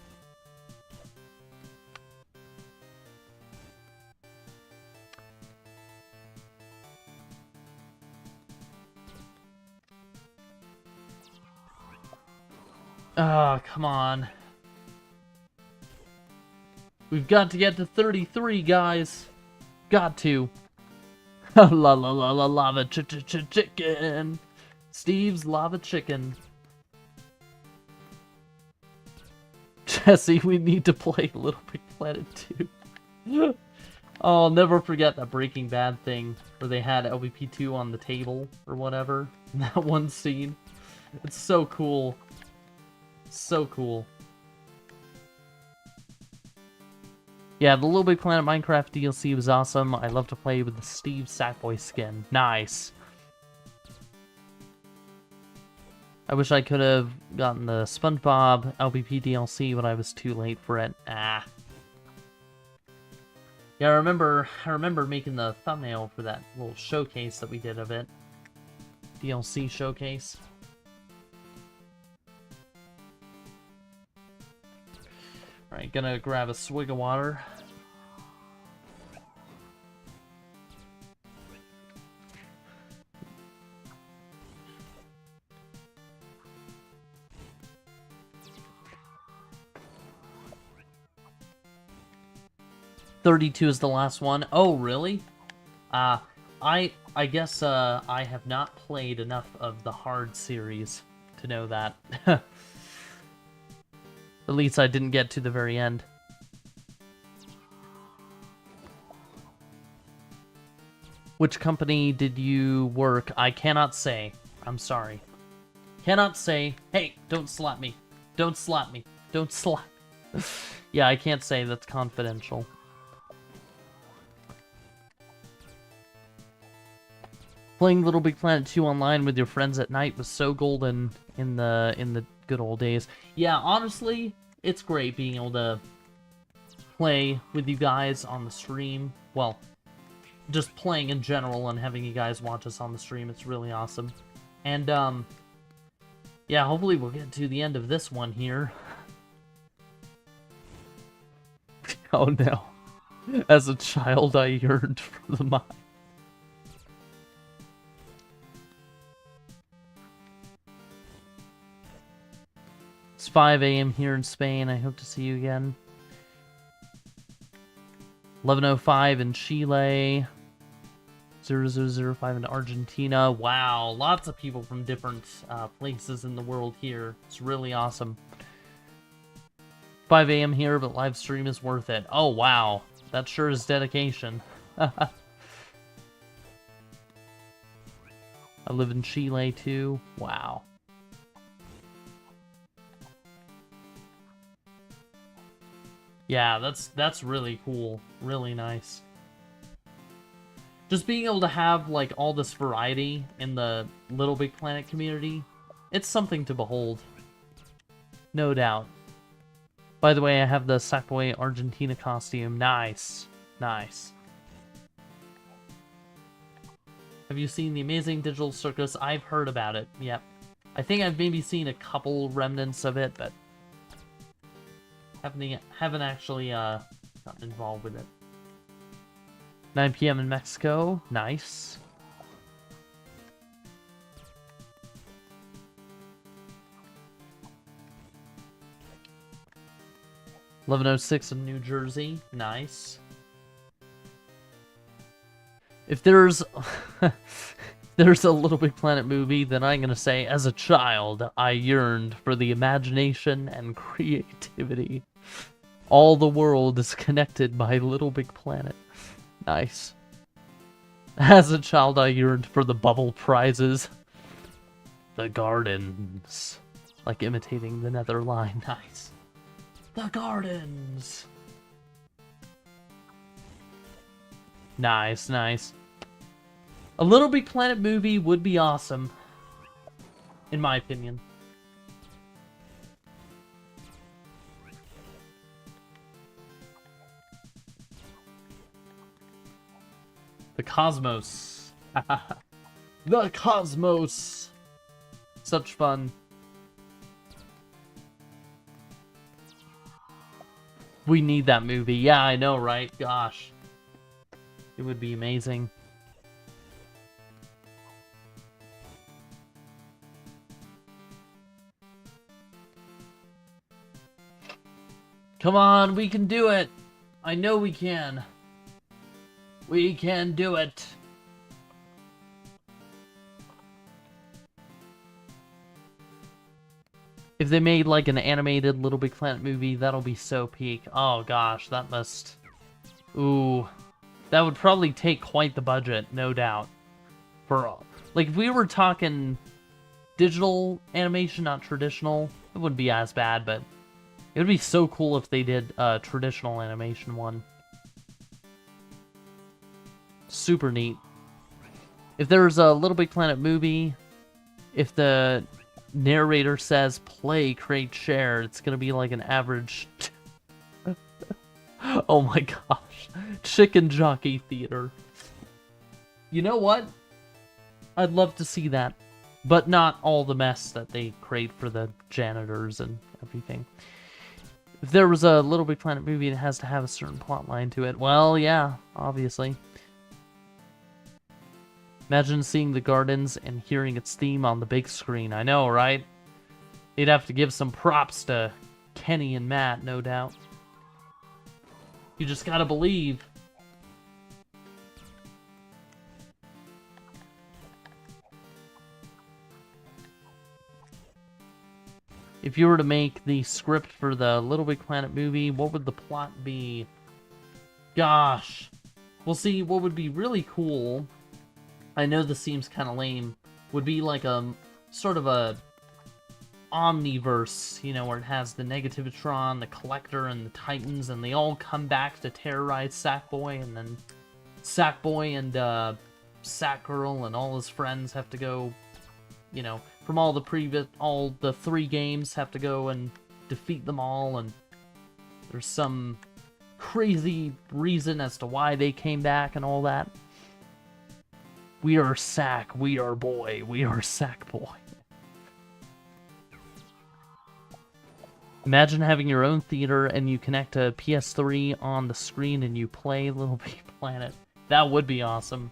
Oh, come on. We've got to get to 33, guys. Got to. La la la la lava chicken. Steve's lava chicken. Jesse, we need to play Little Big Planet 2. Oh, I'll never forget that Breaking Bad thing where they had LVP2 on the table or whatever. That one scene. It's so cool. So cool. Yeah, the Little Big Planet Minecraft DLC was awesome. I love to play with the Steve Sackboy skin. Nice. I wish I could have gotten the SpongeBob LBP DLC, but I was too late for it. Ah. Yeah, I remember making the thumbnail for that little showcase that we did of it. DLC showcase. Alright, gonna grab a swig of water. "32 is the last one." Oh, really? I guess I have not played enough of the hard series to know that. At least I didn't get to the very end. Which company did you work? I cannot say. I'm sorry. Cannot say. Hey, don't slap me. Don't slap me. Don't slap. Yeah, I can't say. That's confidential. Playing Little Big Planet 2 online with your friends at night was so golden in the good old days. Yeah, honestly, it's great being able to play with you guys on the stream. Well, just playing in general and having you guys watch us on the stream. It's really awesome. And, yeah, hopefully we'll get to the end of this one here. Oh no. As a child, I yearned for the mine. It's 5 a.m. here in Spain. I hope to see you again. 11:05 in Chile. 0005 in Argentina. Wow, lots of people from different places in the world here. It's really awesome. 5 a.m. here, but live stream is worth it. Oh, wow. That sure is dedication. I live in Chile, too. Wow. Yeah, that's really cool. Really nice. Just being able to have, like, all this variety in the Little Big Planet community, it's something to behold. No doubt. By the way, I have the Sackboy Argentina costume. Nice. Nice. Have you seen the Amazing Digital Circus? I've heard about it, yep. I think I've maybe seen a couple remnants of it, but haven't actually gotten involved with it. 9 p.m. in Mexico. Nice. "11:06 in New Jersey. Nice. If there's there's a Little Big Planet movie, then I'm gonna say, as a child, I yearned for the imagination and creativity. All the world is connected by Little Big Planet. Nice. As a child, I yearned for the bubble prizes. The gardens. Like imitating the nether line. Nice. The gardens. Nice, nice. A Little Big Planet movie would be awesome. In my opinion. The cosmos. The cosmos. Such fun. We need that movie. Yeah, I know, right? Gosh. It would be amazing. Come on, we can do it! I know we can. We can do it. If they made like an animated Little Big Planet movie, that'll be so peak. Oh gosh, that must... Ooh. That would probably take quite the budget, no doubt. For like, if we were talking digital animation, not traditional, it wouldn't be as bad, but it would be so cool if they did a traditional animation one. Super neat. If there's a Little Big Planet movie, if the narrator says play, create, share, it's gonna be like an average... Oh my gosh. Chicken Jockey Theater. You know what? I'd love to see that. But not all the mess that they create for the janitors and everything. If there was a Little Big Planet movie, it has to have a certain plot line to it. Well, yeah, obviously. Imagine seeing the gardens and hearing its theme on the big screen. I know, right? They'd have to give some props to Kenny and Matt, no doubt. You just gotta believe. If you were to make the script for the Little Big Planet movie, what would the plot be? Gosh. Well, see, what would be really cool, I know this seems kind of lame, would be like a sort of a omniverse, you know, where it has the Negativitron, the Collector, and the Titans, and they all come back to terrorize Sackboy, and then Sackboy and Sackgirl and all his friends have to go, you know, from all the 3 games have to go and defeat them all, and there's some crazy reason as to why they came back and all that. We are Sack, we are Boy, we are Sackboy. Imagine having your own theater and you connect a PS3 on the screen and you play Little Big Planet. That would be awesome.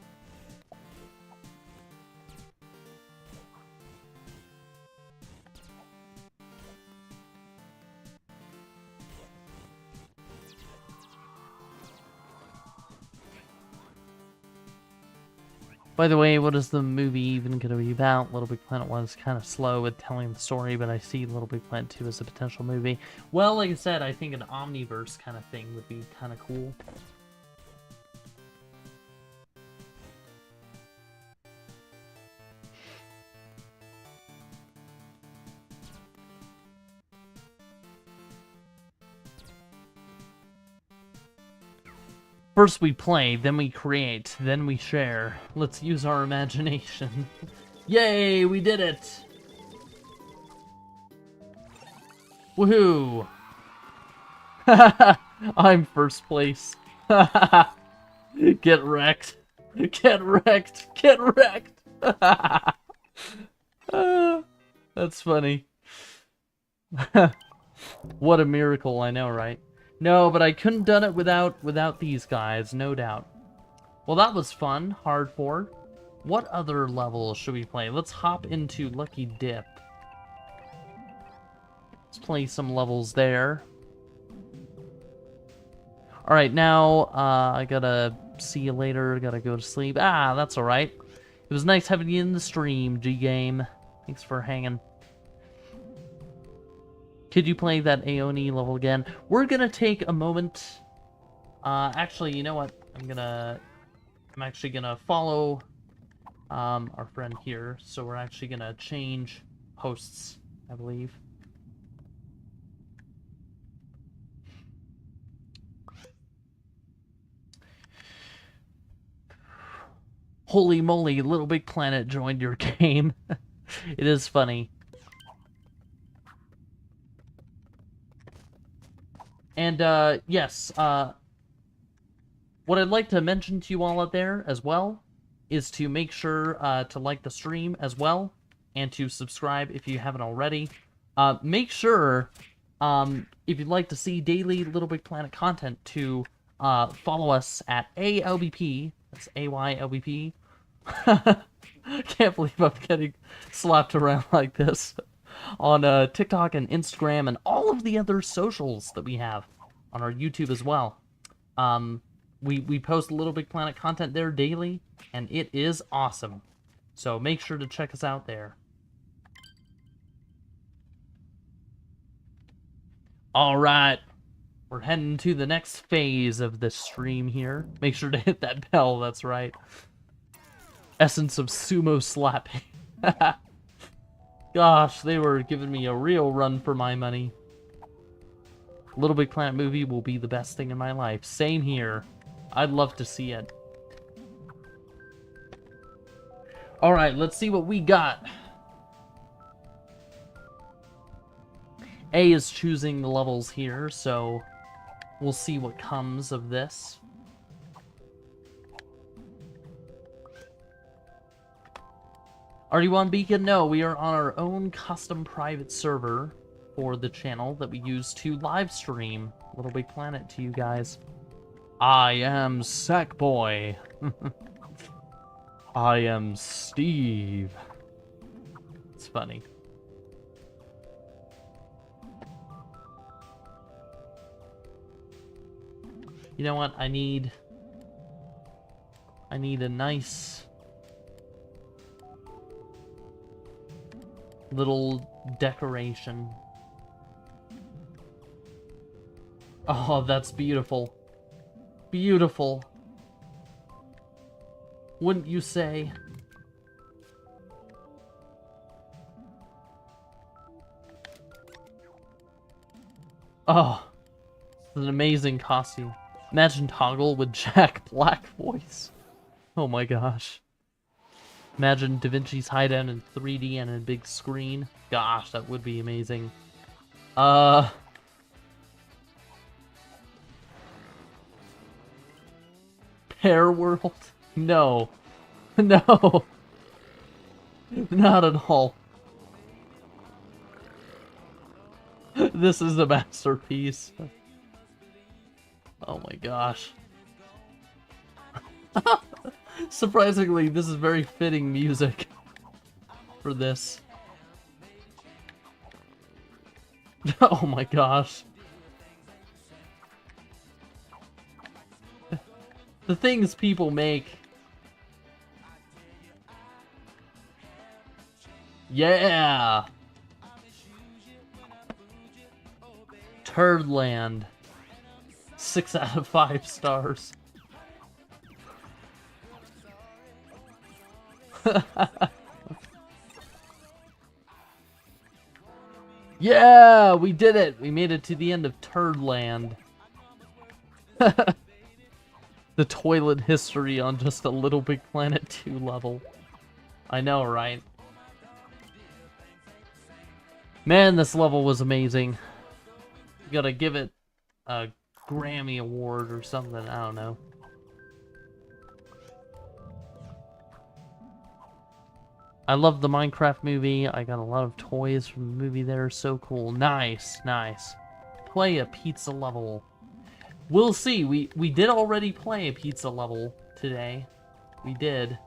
By the way, what is the movie even going to be about? Little Big Planet 1 is kind of slow with telling the story, but I see Little Big Planet 2 as a potential movie. Well, like I said, I think an omniverse kind of thing would be kind of cool. First we play, then we create, then we share. Let's use our imagination. Yay, we did it! Woohoo! I'm first place. Get wrecked. Get wrecked. Get wrecked. That's funny. What a miracle, I know, right? No, but I couldn't done it without these guys, no doubt. Well, that was fun, hard forward. What other level should we play? Let's hop into Lucky Dip. Let's play some levels there. Alright, now, I gotta see you later, gotta go to sleep. Ah, that's alright. It was nice having you in the stream, G-Game. Thanks for hanging. Could you play that Ayee level again? We're gonna take a moment. Actually, you know what? I'm gonna I'm actually gonna follow our friend here, so we're actually gonna change hosts, I believe. Holy moly, LittleBigPlanet joined your game. It is funny. And, yes, what I'd like to mention to you all out there as well is to make sure to like the stream as well, and to subscribe if you haven't already. Make sure, if you'd like to see daily LittleBigPlanet content, to follow us at ALBP. That's AYLBP. Can't believe I'm getting slapped around like this. On TikTok and Instagram and all of the other socials that we have on our YouTube as well. We post LittleBigPlanet content there daily, and it is awesome. So make sure to check us out there. Alright, we're heading to the next phase of this stream here. Make sure to hit that bell, that's right. Essence of sumo slapping. Gosh, they were giving me a real run for my money. LittleBigPlanet movie will be the best thing in my life. Same here. I'd love to see it. Alright, let's see what we got. A is choosing the levels here, so we'll see what comes of this. Are you on Beacon? No, we are on our own custom private server for the channel that we use to live stream LittleBigPlanet to you guys. I am Sackboy. I am Steve. It's funny. You know what? I need a nice little decoration. Oh, that's beautiful. Beautiful. Wouldn't you say? Oh, it's an amazing costume. Imagine Toggle with Jack Black voice. Oh my gosh. Imagine Da Vinci's Hideout in 3D and a big screen. Gosh, that would be amazing. Pear World? No. No. Not at all. This is a masterpiece. Oh my gosh. Surprisingly, this is very fitting music for this. Oh my gosh. The things people make. Yeah! Turdland. 6 out of 5 stars. Yeah, we did it. We made it to the end of Turdland. The toilet history on just a LittleBigPlanet 2 level. I know, right? Man, this level was amazing. Gotta give it a Grammy Award or something, I don't know. I love the Minecraft movie. I got a lot of toys from the movie there. So cool. Nice, nice. Play a pizza level. We'll see. We did already play a pizza level today. We did.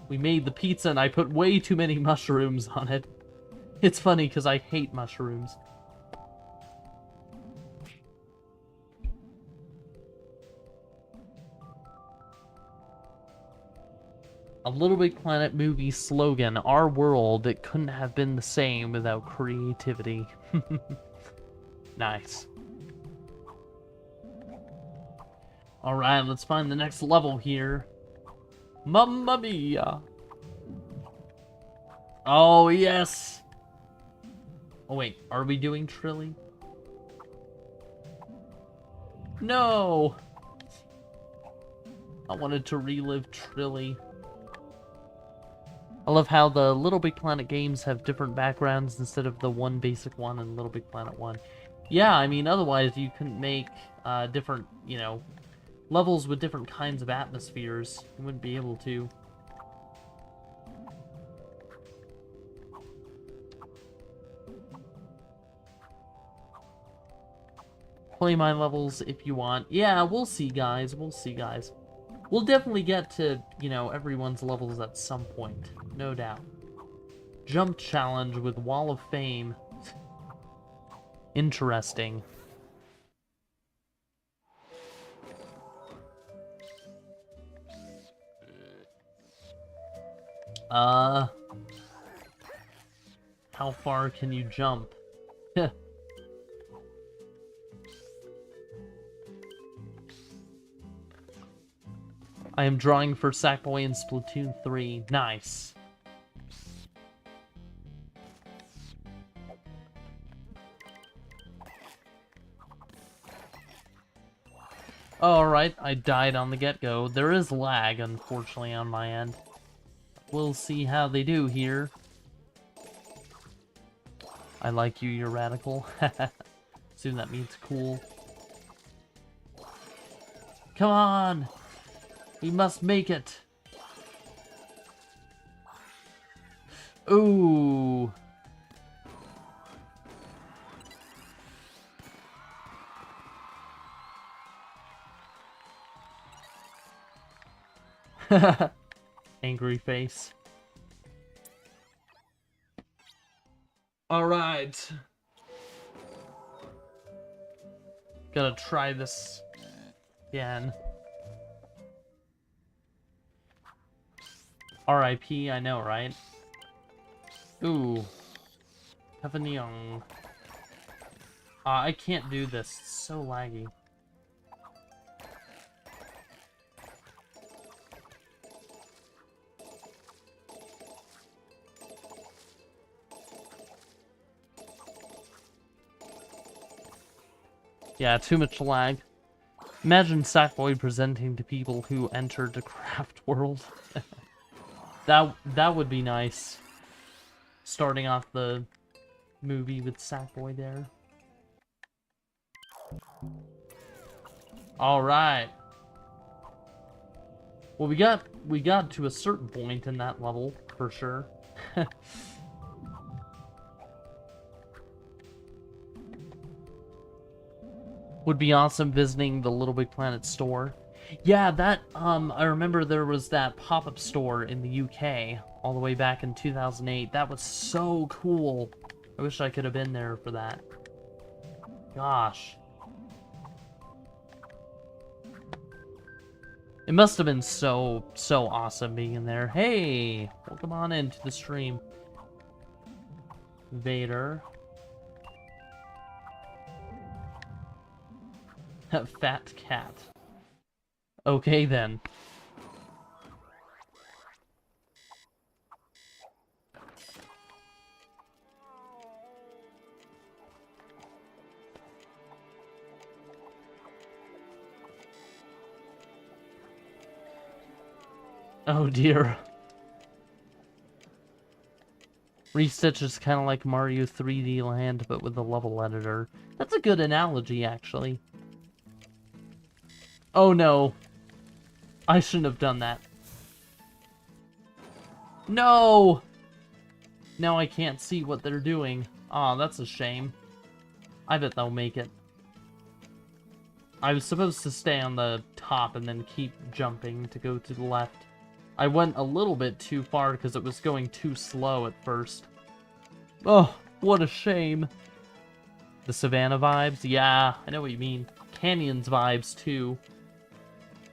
We made the pizza and I put way too many mushrooms on it. It's funny because I hate mushrooms. A LittleBigPlanet movie slogan, our world, it couldn't have been the same without creativity. Nice. Alright, let's find the next level here. Mamma mia! Oh, yes! Oh, wait. Are we doing Trilly? No! I wanted to relive Trilly. I love how the Little Big Planet games have different backgrounds instead of the one basic one in Little Big Planet 1. Yeah, I mean, otherwise you couldn't make different, you know, levels with different kinds of atmospheres. You wouldn't be able to. Play my levels if you want. Yeah, we'll see, guys. We'll see, guys. We'll definitely get to, you know, everyone's levels at some point. No doubt. Jump challenge with Wall of Fame. Interesting. How far can you jump? I am drawing for Sackboy in Splatoon 3. Nice. Alright, I died on the get-go. There is lag, unfortunately, on my end. We'll see how they do here. I like you, you're radical. Assume that means cool. Come on! We must make it! Ooh! Angry face. Alright. Gotta try this again. R.I.P. I know, right? Ooh. Heaven Young. I can't do this. It's so laggy. Yeah, too much lag. Imagine Sackboy presenting to people who entered the craft world. That would be nice. Starting off the movie with Sackboy there. Alright. Well, we got to a certain point in that level, for sure. Would be awesome visiting the Little Big Planet store. Yeah, that, I remember there was that pop-up store in the UK all the way back in 2008. That was so cool. I wish I could have been there for that. Gosh. It must have been so awesome being in there. Hey, welcome on into the stream. Vader. Fat cat. Okay, then. Oh, dear. Restitch is kind of like Mario 3D Land, but with a level editor. That's a good analogy, actually. Oh no. I shouldn't have done that. No! Now I can't see what they're doing. Aw, that's a shame. I bet they'll make it. I was supposed to stay on the top and then keep jumping to go to the left. I went a little bit too far because it was going too slow at first. Oh, what a shame. The Savannah vibes? Yeah, I know what you mean. Canyons vibes, too.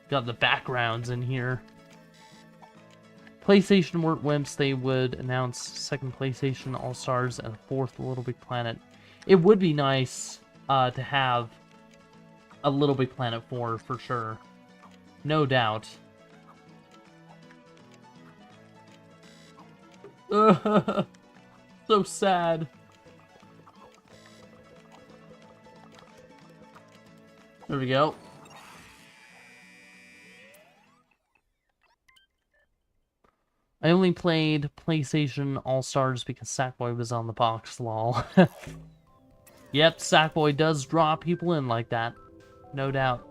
Got the backgrounds in here. PlayStation weren't wimps. They would announce second PlayStation All-Stars and fourth Little Big Planet. It would be nice to have a Little Big Planet 4, for sure. No doubt. So sad. There we go. I only played PlayStation All-Stars because Sackboy was on the box, lol. Yep, Sackboy does draw people in like that. No doubt.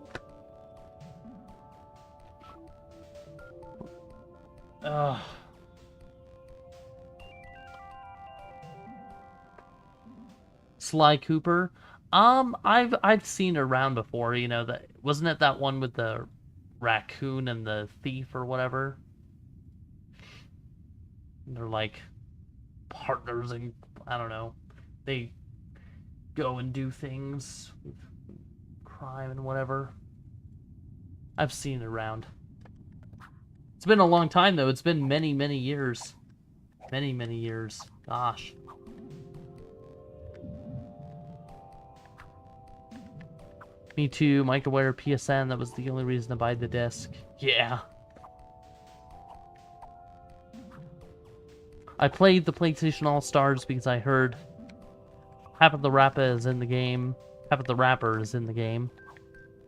Ugh. Sly Cooper. I've seen her around before, you know, that wasn't it that one with the raccoon and the thief or whatever? They're like partners and I don't know. They go and do things with crime and whatever. I've seen it around. It's been a long time though. It's been many, many years. Many, many years. Gosh. Me too, Microwire PSN, that was the only reason to buy the disc. Yeah. I played the PlayStation All-Stars because I heard half of the rapper is in the game. Half of the rapper is in the game.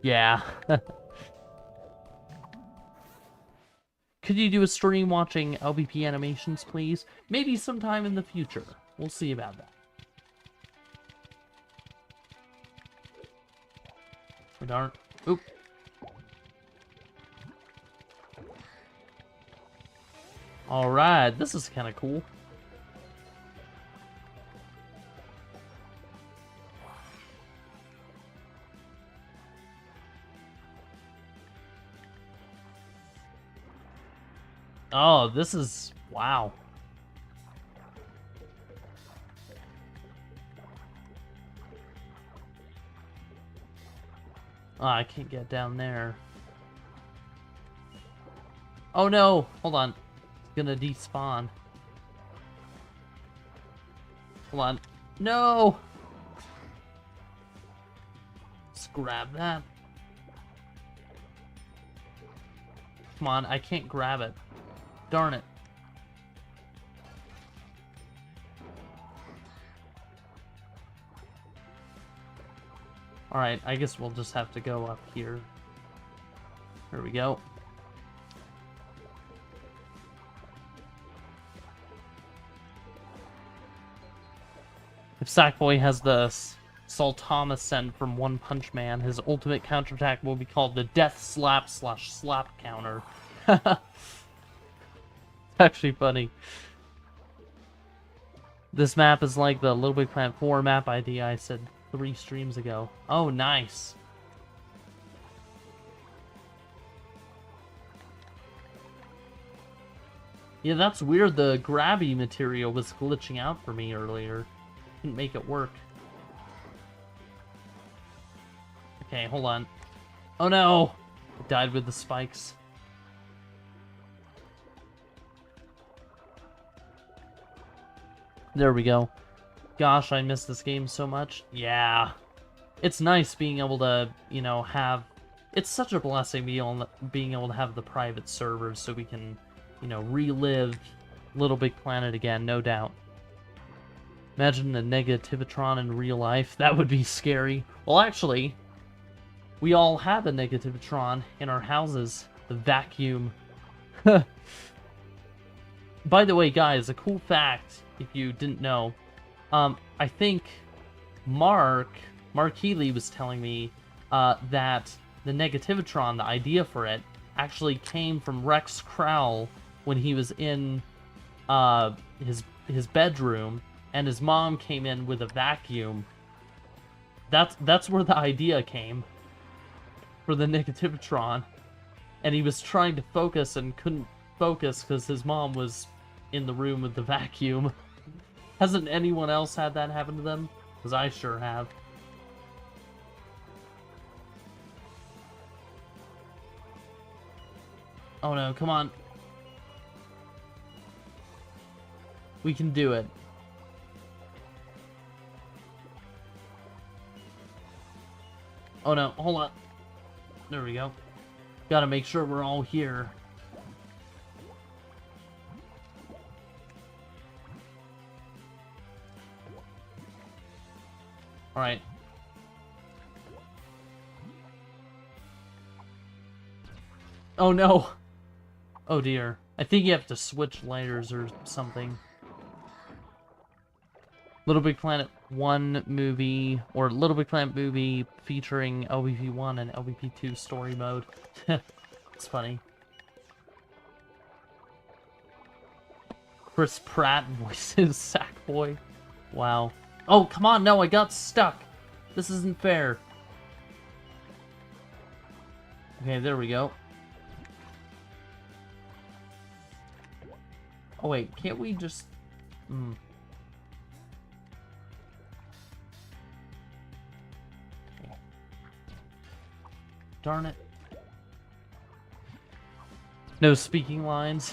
Yeah. Could you do a stream watching LBP animations, please? Maybe sometime in the future. We'll see about that. Oh, darn. Oop. Alright, this is kind of cool. Oh, this is... wow. Oh, I can't get down there. Oh no! Hold on. It's gonna despawn. Hold on. No! Let's grab that. Come on, I can't grab it. Darn it. Alright, I guess we'll just have to go up here. There we go. If Sackboy has the Sultana send from One Punch Man, his ultimate counterattack will be called the Death Slap / Slap Counter. Actually funny. This map is like the LittleBigPlanet 4 map idea I said 3 streams ago. Oh, nice. Yeah, that's weird. The grabby material was glitching out for me earlier. Couldn't make it work. Okay, hold on. Oh no! I died with the spikes. There we go. Gosh, I miss this game so much. Yeah. It's nice being able to, you know, have... It's such a blessing being able to have the private servers so we can, you know, relive LittleBigPlanet again, no doubt. Imagine a Negativitron in real life. That would be scary. Well, actually, we all have a Negativitron in our houses. The vacuum. By the way, guys, a cool fact, if you didn't know, I think Mark Healy was telling me that the Negativitron, the idea for it, actually came from Rex Crowell when he was in his bedroom, and his mom came in with a vacuum. That's where the idea came for the Negativitron, and he was trying to focus and couldn't focus because his mom was in the room with the vacuum. Hasn't anyone else had that happen to them? Because I sure have. Oh no, come on. We can do it. Oh no, hold on. There we go. Gotta make sure we're all here. Alright. Oh no! Oh dear. I think you have to switch layers or something. Little Big Planet 1 movie, or Little Big Planet movie featuring LBP 1 and LBP 2 story mode. It's funny. Chris Pratt voices Sackboy. Wow. Oh, come on, no, I got stuck. This isn't fair. Okay, there we go. Oh wait, can't we just... Okay. Darn it. No speaking lines.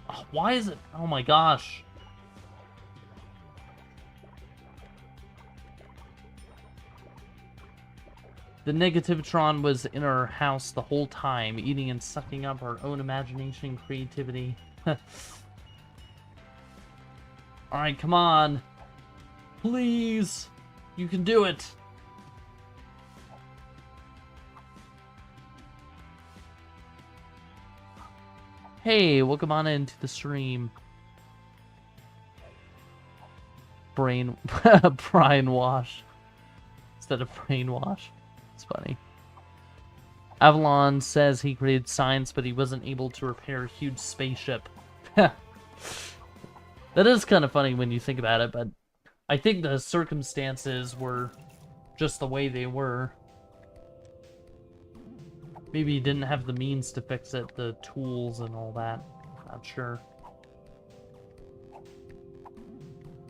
Oh, why is it... Oh my gosh. The Negativitron was in our house the whole time, eating and sucking up our own imagination and creativity. Alright, come on. Please. You can do it. Hey, welcome on into the stream. Brian Wash. Instead of brainwash. It's funny. Avalon says he created science, but he wasn't able to repair a huge spaceship. That is kind of funny when you think about it, but I think the circumstances were just the way they were. Maybe he didn't have the means to fix it, the tools and all that. Not sure.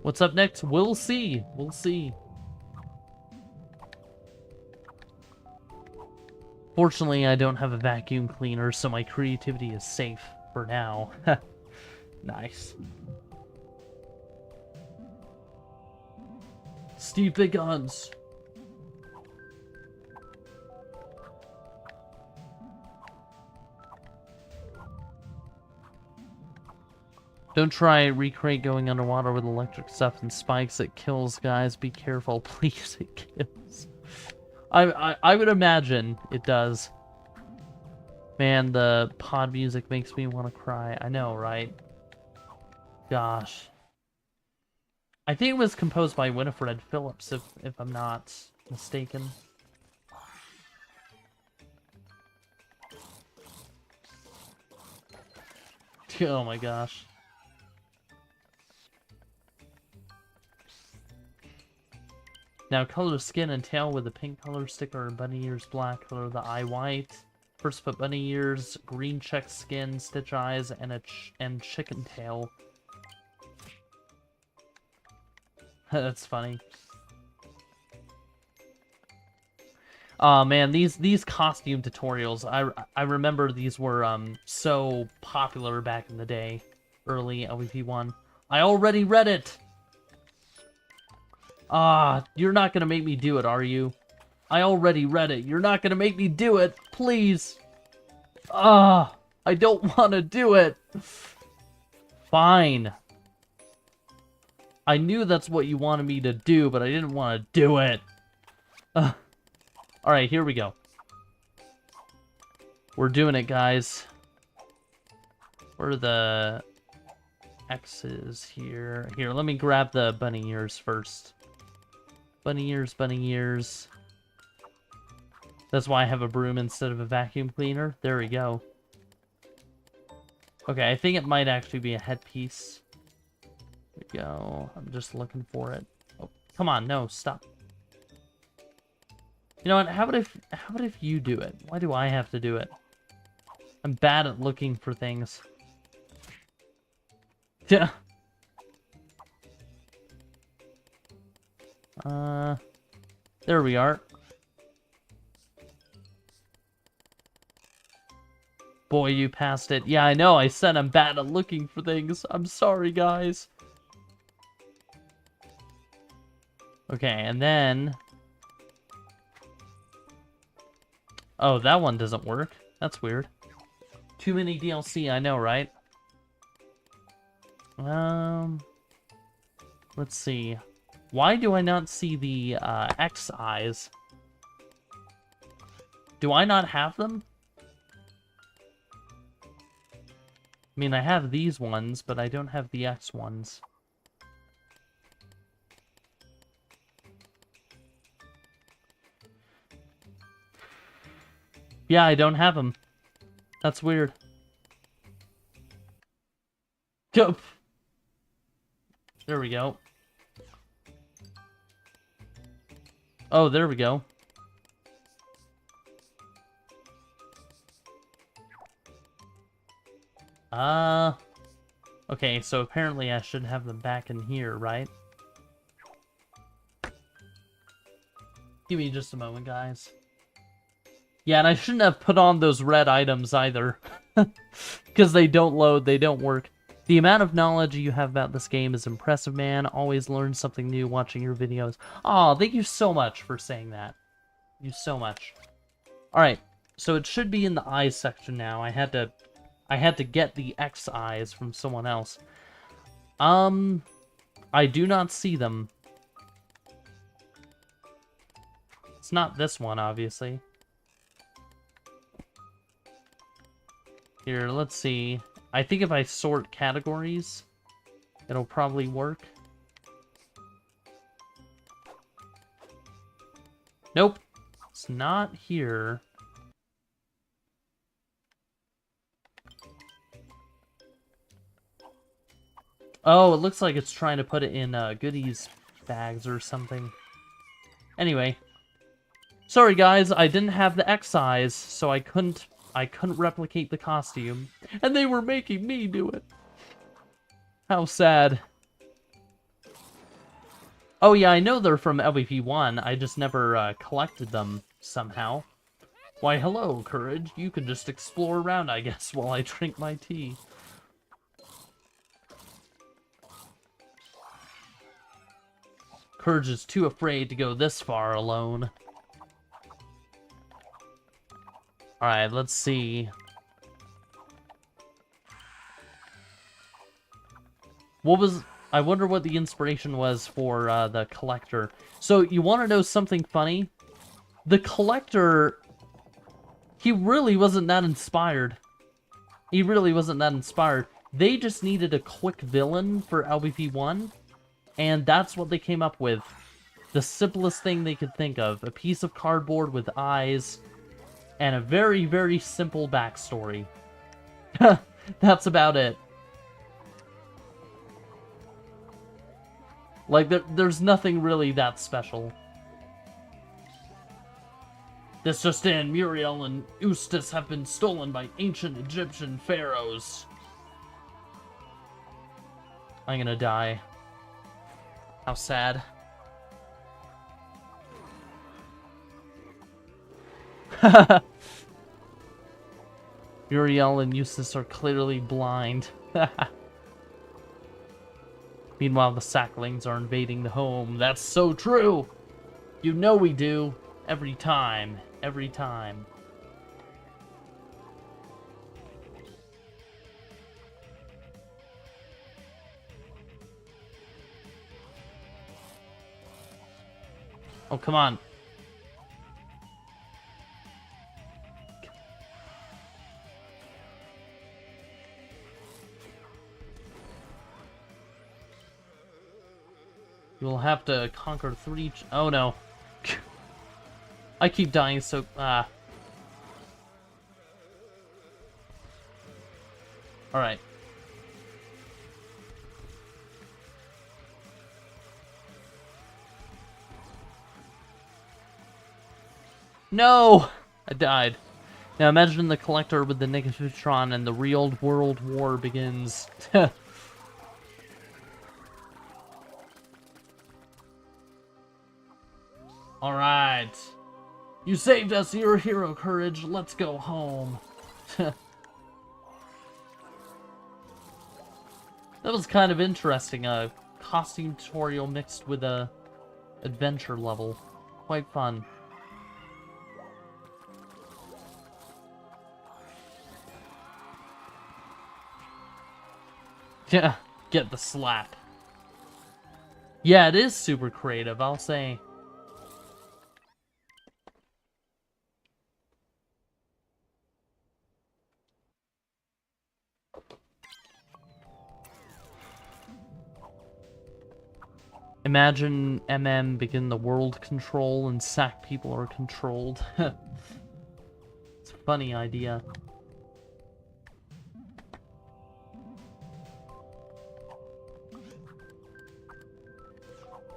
What's up next? We'll see. We'll see. Fortunately, I don't have a vacuum cleaner, so my creativity is safe for now. Nice. Steve Big Guns. Don't try recreate going underwater with electric stuff and spikes. It kills, guys. Be careful, please. It kills. I would imagine it does. Man, the pod music makes me want to cry. I know, right? Gosh. I think it was composed by Winifred Phillips, if I'm not mistaken. Oh my gosh. Now color the skin and tail with the pink color sticker and bunny ears black, color the eye white. First put bunny ears, green check skin, stitch eyes, and chicken tail. That's funny. Oh man, these costume tutorials, I remember these were so popular back in the day, early LVP1. I already read it. Ah, you're not gonna make me do it, are you? I already read it. You're not gonna make me do it, please. Ah, I don't want to do it. Fine. I knew that's what you wanted me to do, but I didn't want to do it. Alright, here we go. We're doing it, guys. Where are the X's here? Here, let me grab the bunny ears first. Bunny ears, bunny ears. That's why I have a broom instead of a vacuum cleaner. There we go. Okay, I think it might actually be a headpiece. There we go. I'm just looking for it. Oh, come on, no, stop. You know what? How about if you do it? Why do I have to do it? I'm bad at looking for things. Yeah. There we are. Boy, you passed it. Yeah, I know. I said I'm bad at looking for things. I'm sorry, guys. Okay, and then... Oh, that one doesn't work. That's weird. Too many DLC, I know, right? Let's see. Why do I not see the X eyes? Do I not have them? I mean, I have these ones, but I don't have the X ones. Yeah, I don't have them. That's weird. Go. There we go. Oh, there we go. Okay, so apparently I should have them back in here, right? Give me just a moment, guys. Yeah, and I shouldn't have put on those red items either. Because they don't load, they don't work. The amount of knowledge you have about this game is impressive, man. Always learn something new watching your videos. Aw, thank you so much for saying that. Thank you so much. Alright, so it should be in the eyes section now. I had to get the X eyes from someone else. I do not see them. It's not this one, obviously. Here, let's see. I think if I sort categories, it'll probably work. Nope. It's not here. Oh, it looks like it's trying to put it in goodies bags or something. Anyway. Sorry guys, I didn't have the X eyes, so I couldn't replicate the costume. And they were making me do it. How sad. Oh yeah, I know they're from LVP1, I just never collected them somehow. Why hello, Courage. You can just explore around, I guess, while I drink my tea. Courage is too afraid to go this far alone. Alright, let's see. I wonder what the inspiration was for the collector. So, you want to know something funny? The collector, he really wasn't that inspired. He really wasn't that inspired. They just needed a quick villain for LVP1, and that's what they came up with. The simplest thing they could think of. A piece of cardboard with eyes, and a very, very simple backstory. That's about it. Like, there's nothing really that special. This just in, Muriel and Eustace have been stolen by ancient Egyptian pharaohs. I'm gonna die. How sad. Muriel and Eustace are clearly blind. Meanwhile, the Sacklings are invading the home. That's so true! You know we do. Every time. Every time. Oh, come on. You'll have to conquer 3... Oh, no. I keep dying so... Alright. No! I died. Now imagine the collector with the Negatron and the real world war begins. Alright. You saved us, you're a hero, Courage. Let's go home. That was kind of interesting. A costume tutorial mixed with a adventure level. Quite fun. Yeah. Get the slap. Yeah, it is super creative, I'll say. Imagine MM begin the world control and sack people are controlled. It's a funny idea.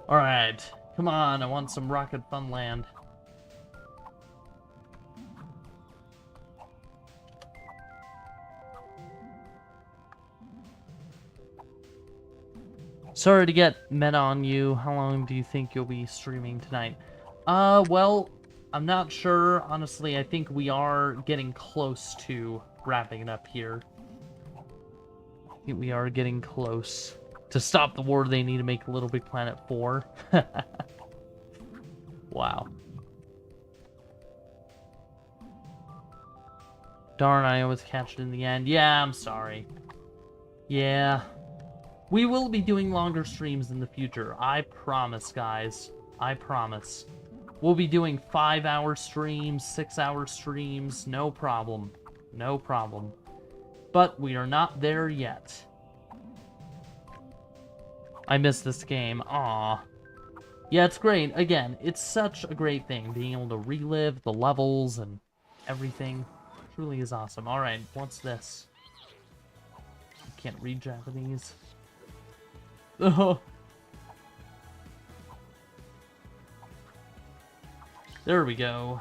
Alright, come on, I want some Rocket Funland. Sorry to get meta on you. How long do you think you'll be streaming tonight? Well, I'm not sure. Honestly, I think we are getting close to wrapping it up here. I think we are getting close. To stop the war, they need to make LittleBigPlanet 4. Wow. Darn, I always catch it in the end. Yeah, I'm sorry. Yeah. We will be doing longer streams in the future. I promise, guys. I promise. We'll be doing 5-hour streams, 6-hour streams. No problem. No problem. But we are not there yet. I miss this game. Aw. Yeah, it's great. Again, it's such a great thing. Being able to relive the levels and everything. Truly is awesome. Alright, what's this? I can't read Japanese. Oh. There we go.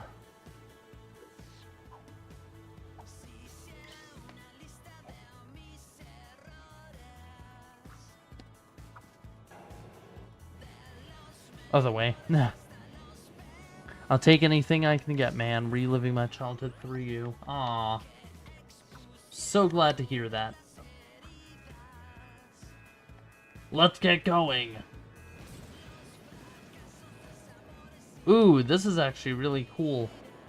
Other way. I'll take anything I can get, man. Reliving my childhood through you. Aww. So glad to hear that. Let's get going. Ooh, this is actually really cool.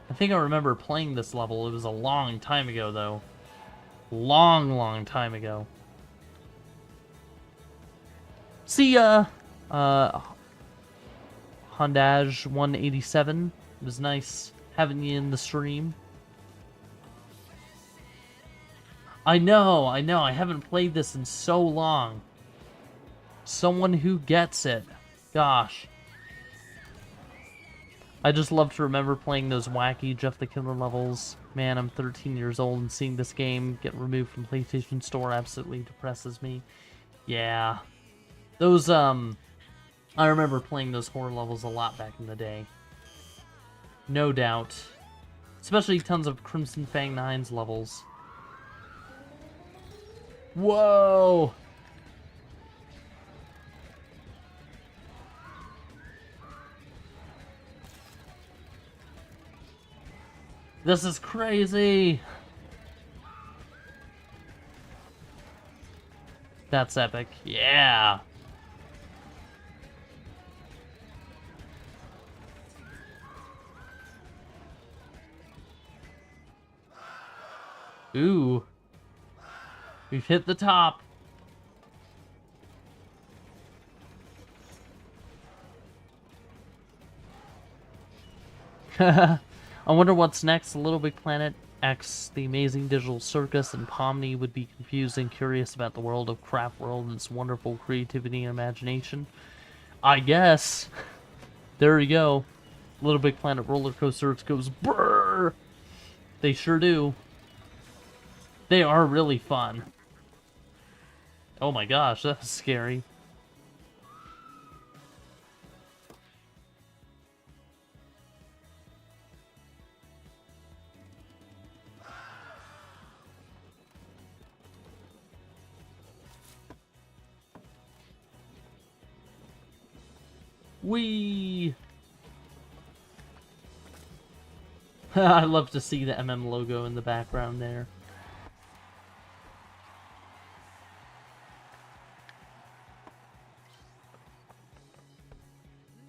I think I remember playing this level. It was a long time ago, though. Long time ago. See ya! Hondage 187. It was nice having you in the stream. I know. I haven't played this in so long. Someone who gets it. Gosh. I just love to remember playing those wacky Jeff the Killer levels. Man, I'm 13 years old and seeing this game get removed from PlayStation Store absolutely depresses me. Yeah. Those, I remember playing those horror levels a lot back in the day. No doubt. Especially tons of Crimson Fang 9's levels. Whoa! This is crazy! That's epic. Yeah! Ooh. We've hit the top. I wonder what's next. LittleBigPlanet X, The Amazing Digital Circus, and Pomni would be confused and curious about the world of Craft World and its wonderful creativity and imagination. I guess. There you go. LittleBigPlanet roller coaster goes brrr. They sure do. They are really fun. Oh my gosh, that was scary. Whee! I love to see the MM logo in the background there.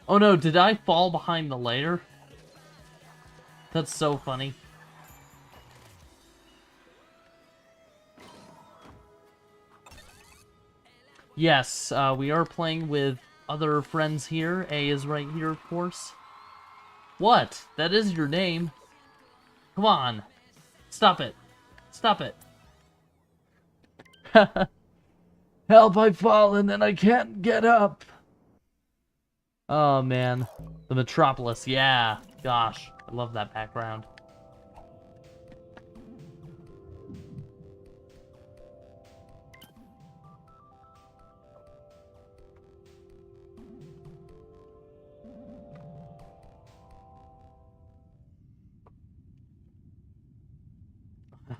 Oh no, did I fall behind the layer? That's so funny. Yes, we are playing with other friends here. A is right here, of course. What? That is your name. Come on. Stop it. Stop it. Help, I've fallen and I can't get up. Oh, man. The Metropolis, yeah. Gosh, I love that background.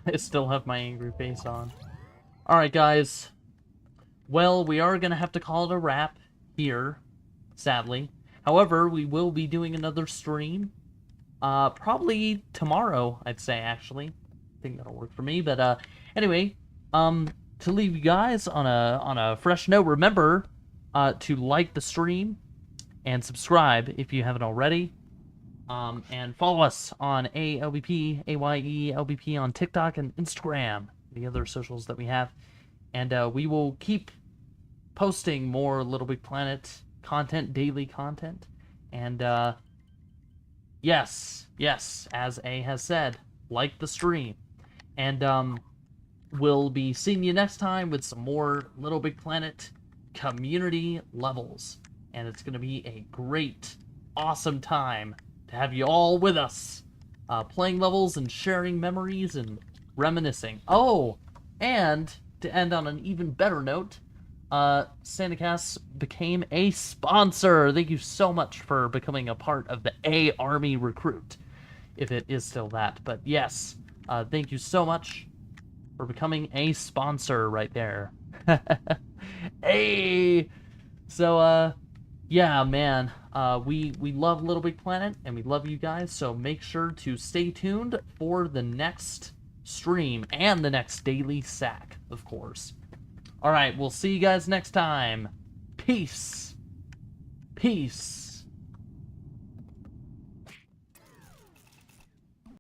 I still have my angry face on. Alright, guys. Well, we are going to have to call it a wrap here, sadly. However, we will be doing another stream. Probably tomorrow, I'd say, actually. I think that'll work for me. But, anyway, to leave you guys on a fresh note, remember to like the stream and subscribe if you haven't already. And follow us on ALBP, AYE, on TikTok and Instagram, the other socials that we have. And we will keep posting more Little Big Planet content, daily content. And yes, as A has said, like the stream. And we'll be seeing you next time with some more Little Big Planet community levels. And it's going to be a great, awesome time to have you all with us, playing levels and sharing memories and reminiscing. Oh, and to end on an even better note, SantaCast became a sponsor. Thank you so much for becoming a part of the A Army recruit, if it is still that. But yes, thank you so much for becoming a sponsor right there. Hey! So, yeah, man, we love Little Big Planet, and we love you guys, so make sure to stay tuned for the next stream, and the next daily sack, of course. Alright, we'll see you guys next time. Peace. Peace.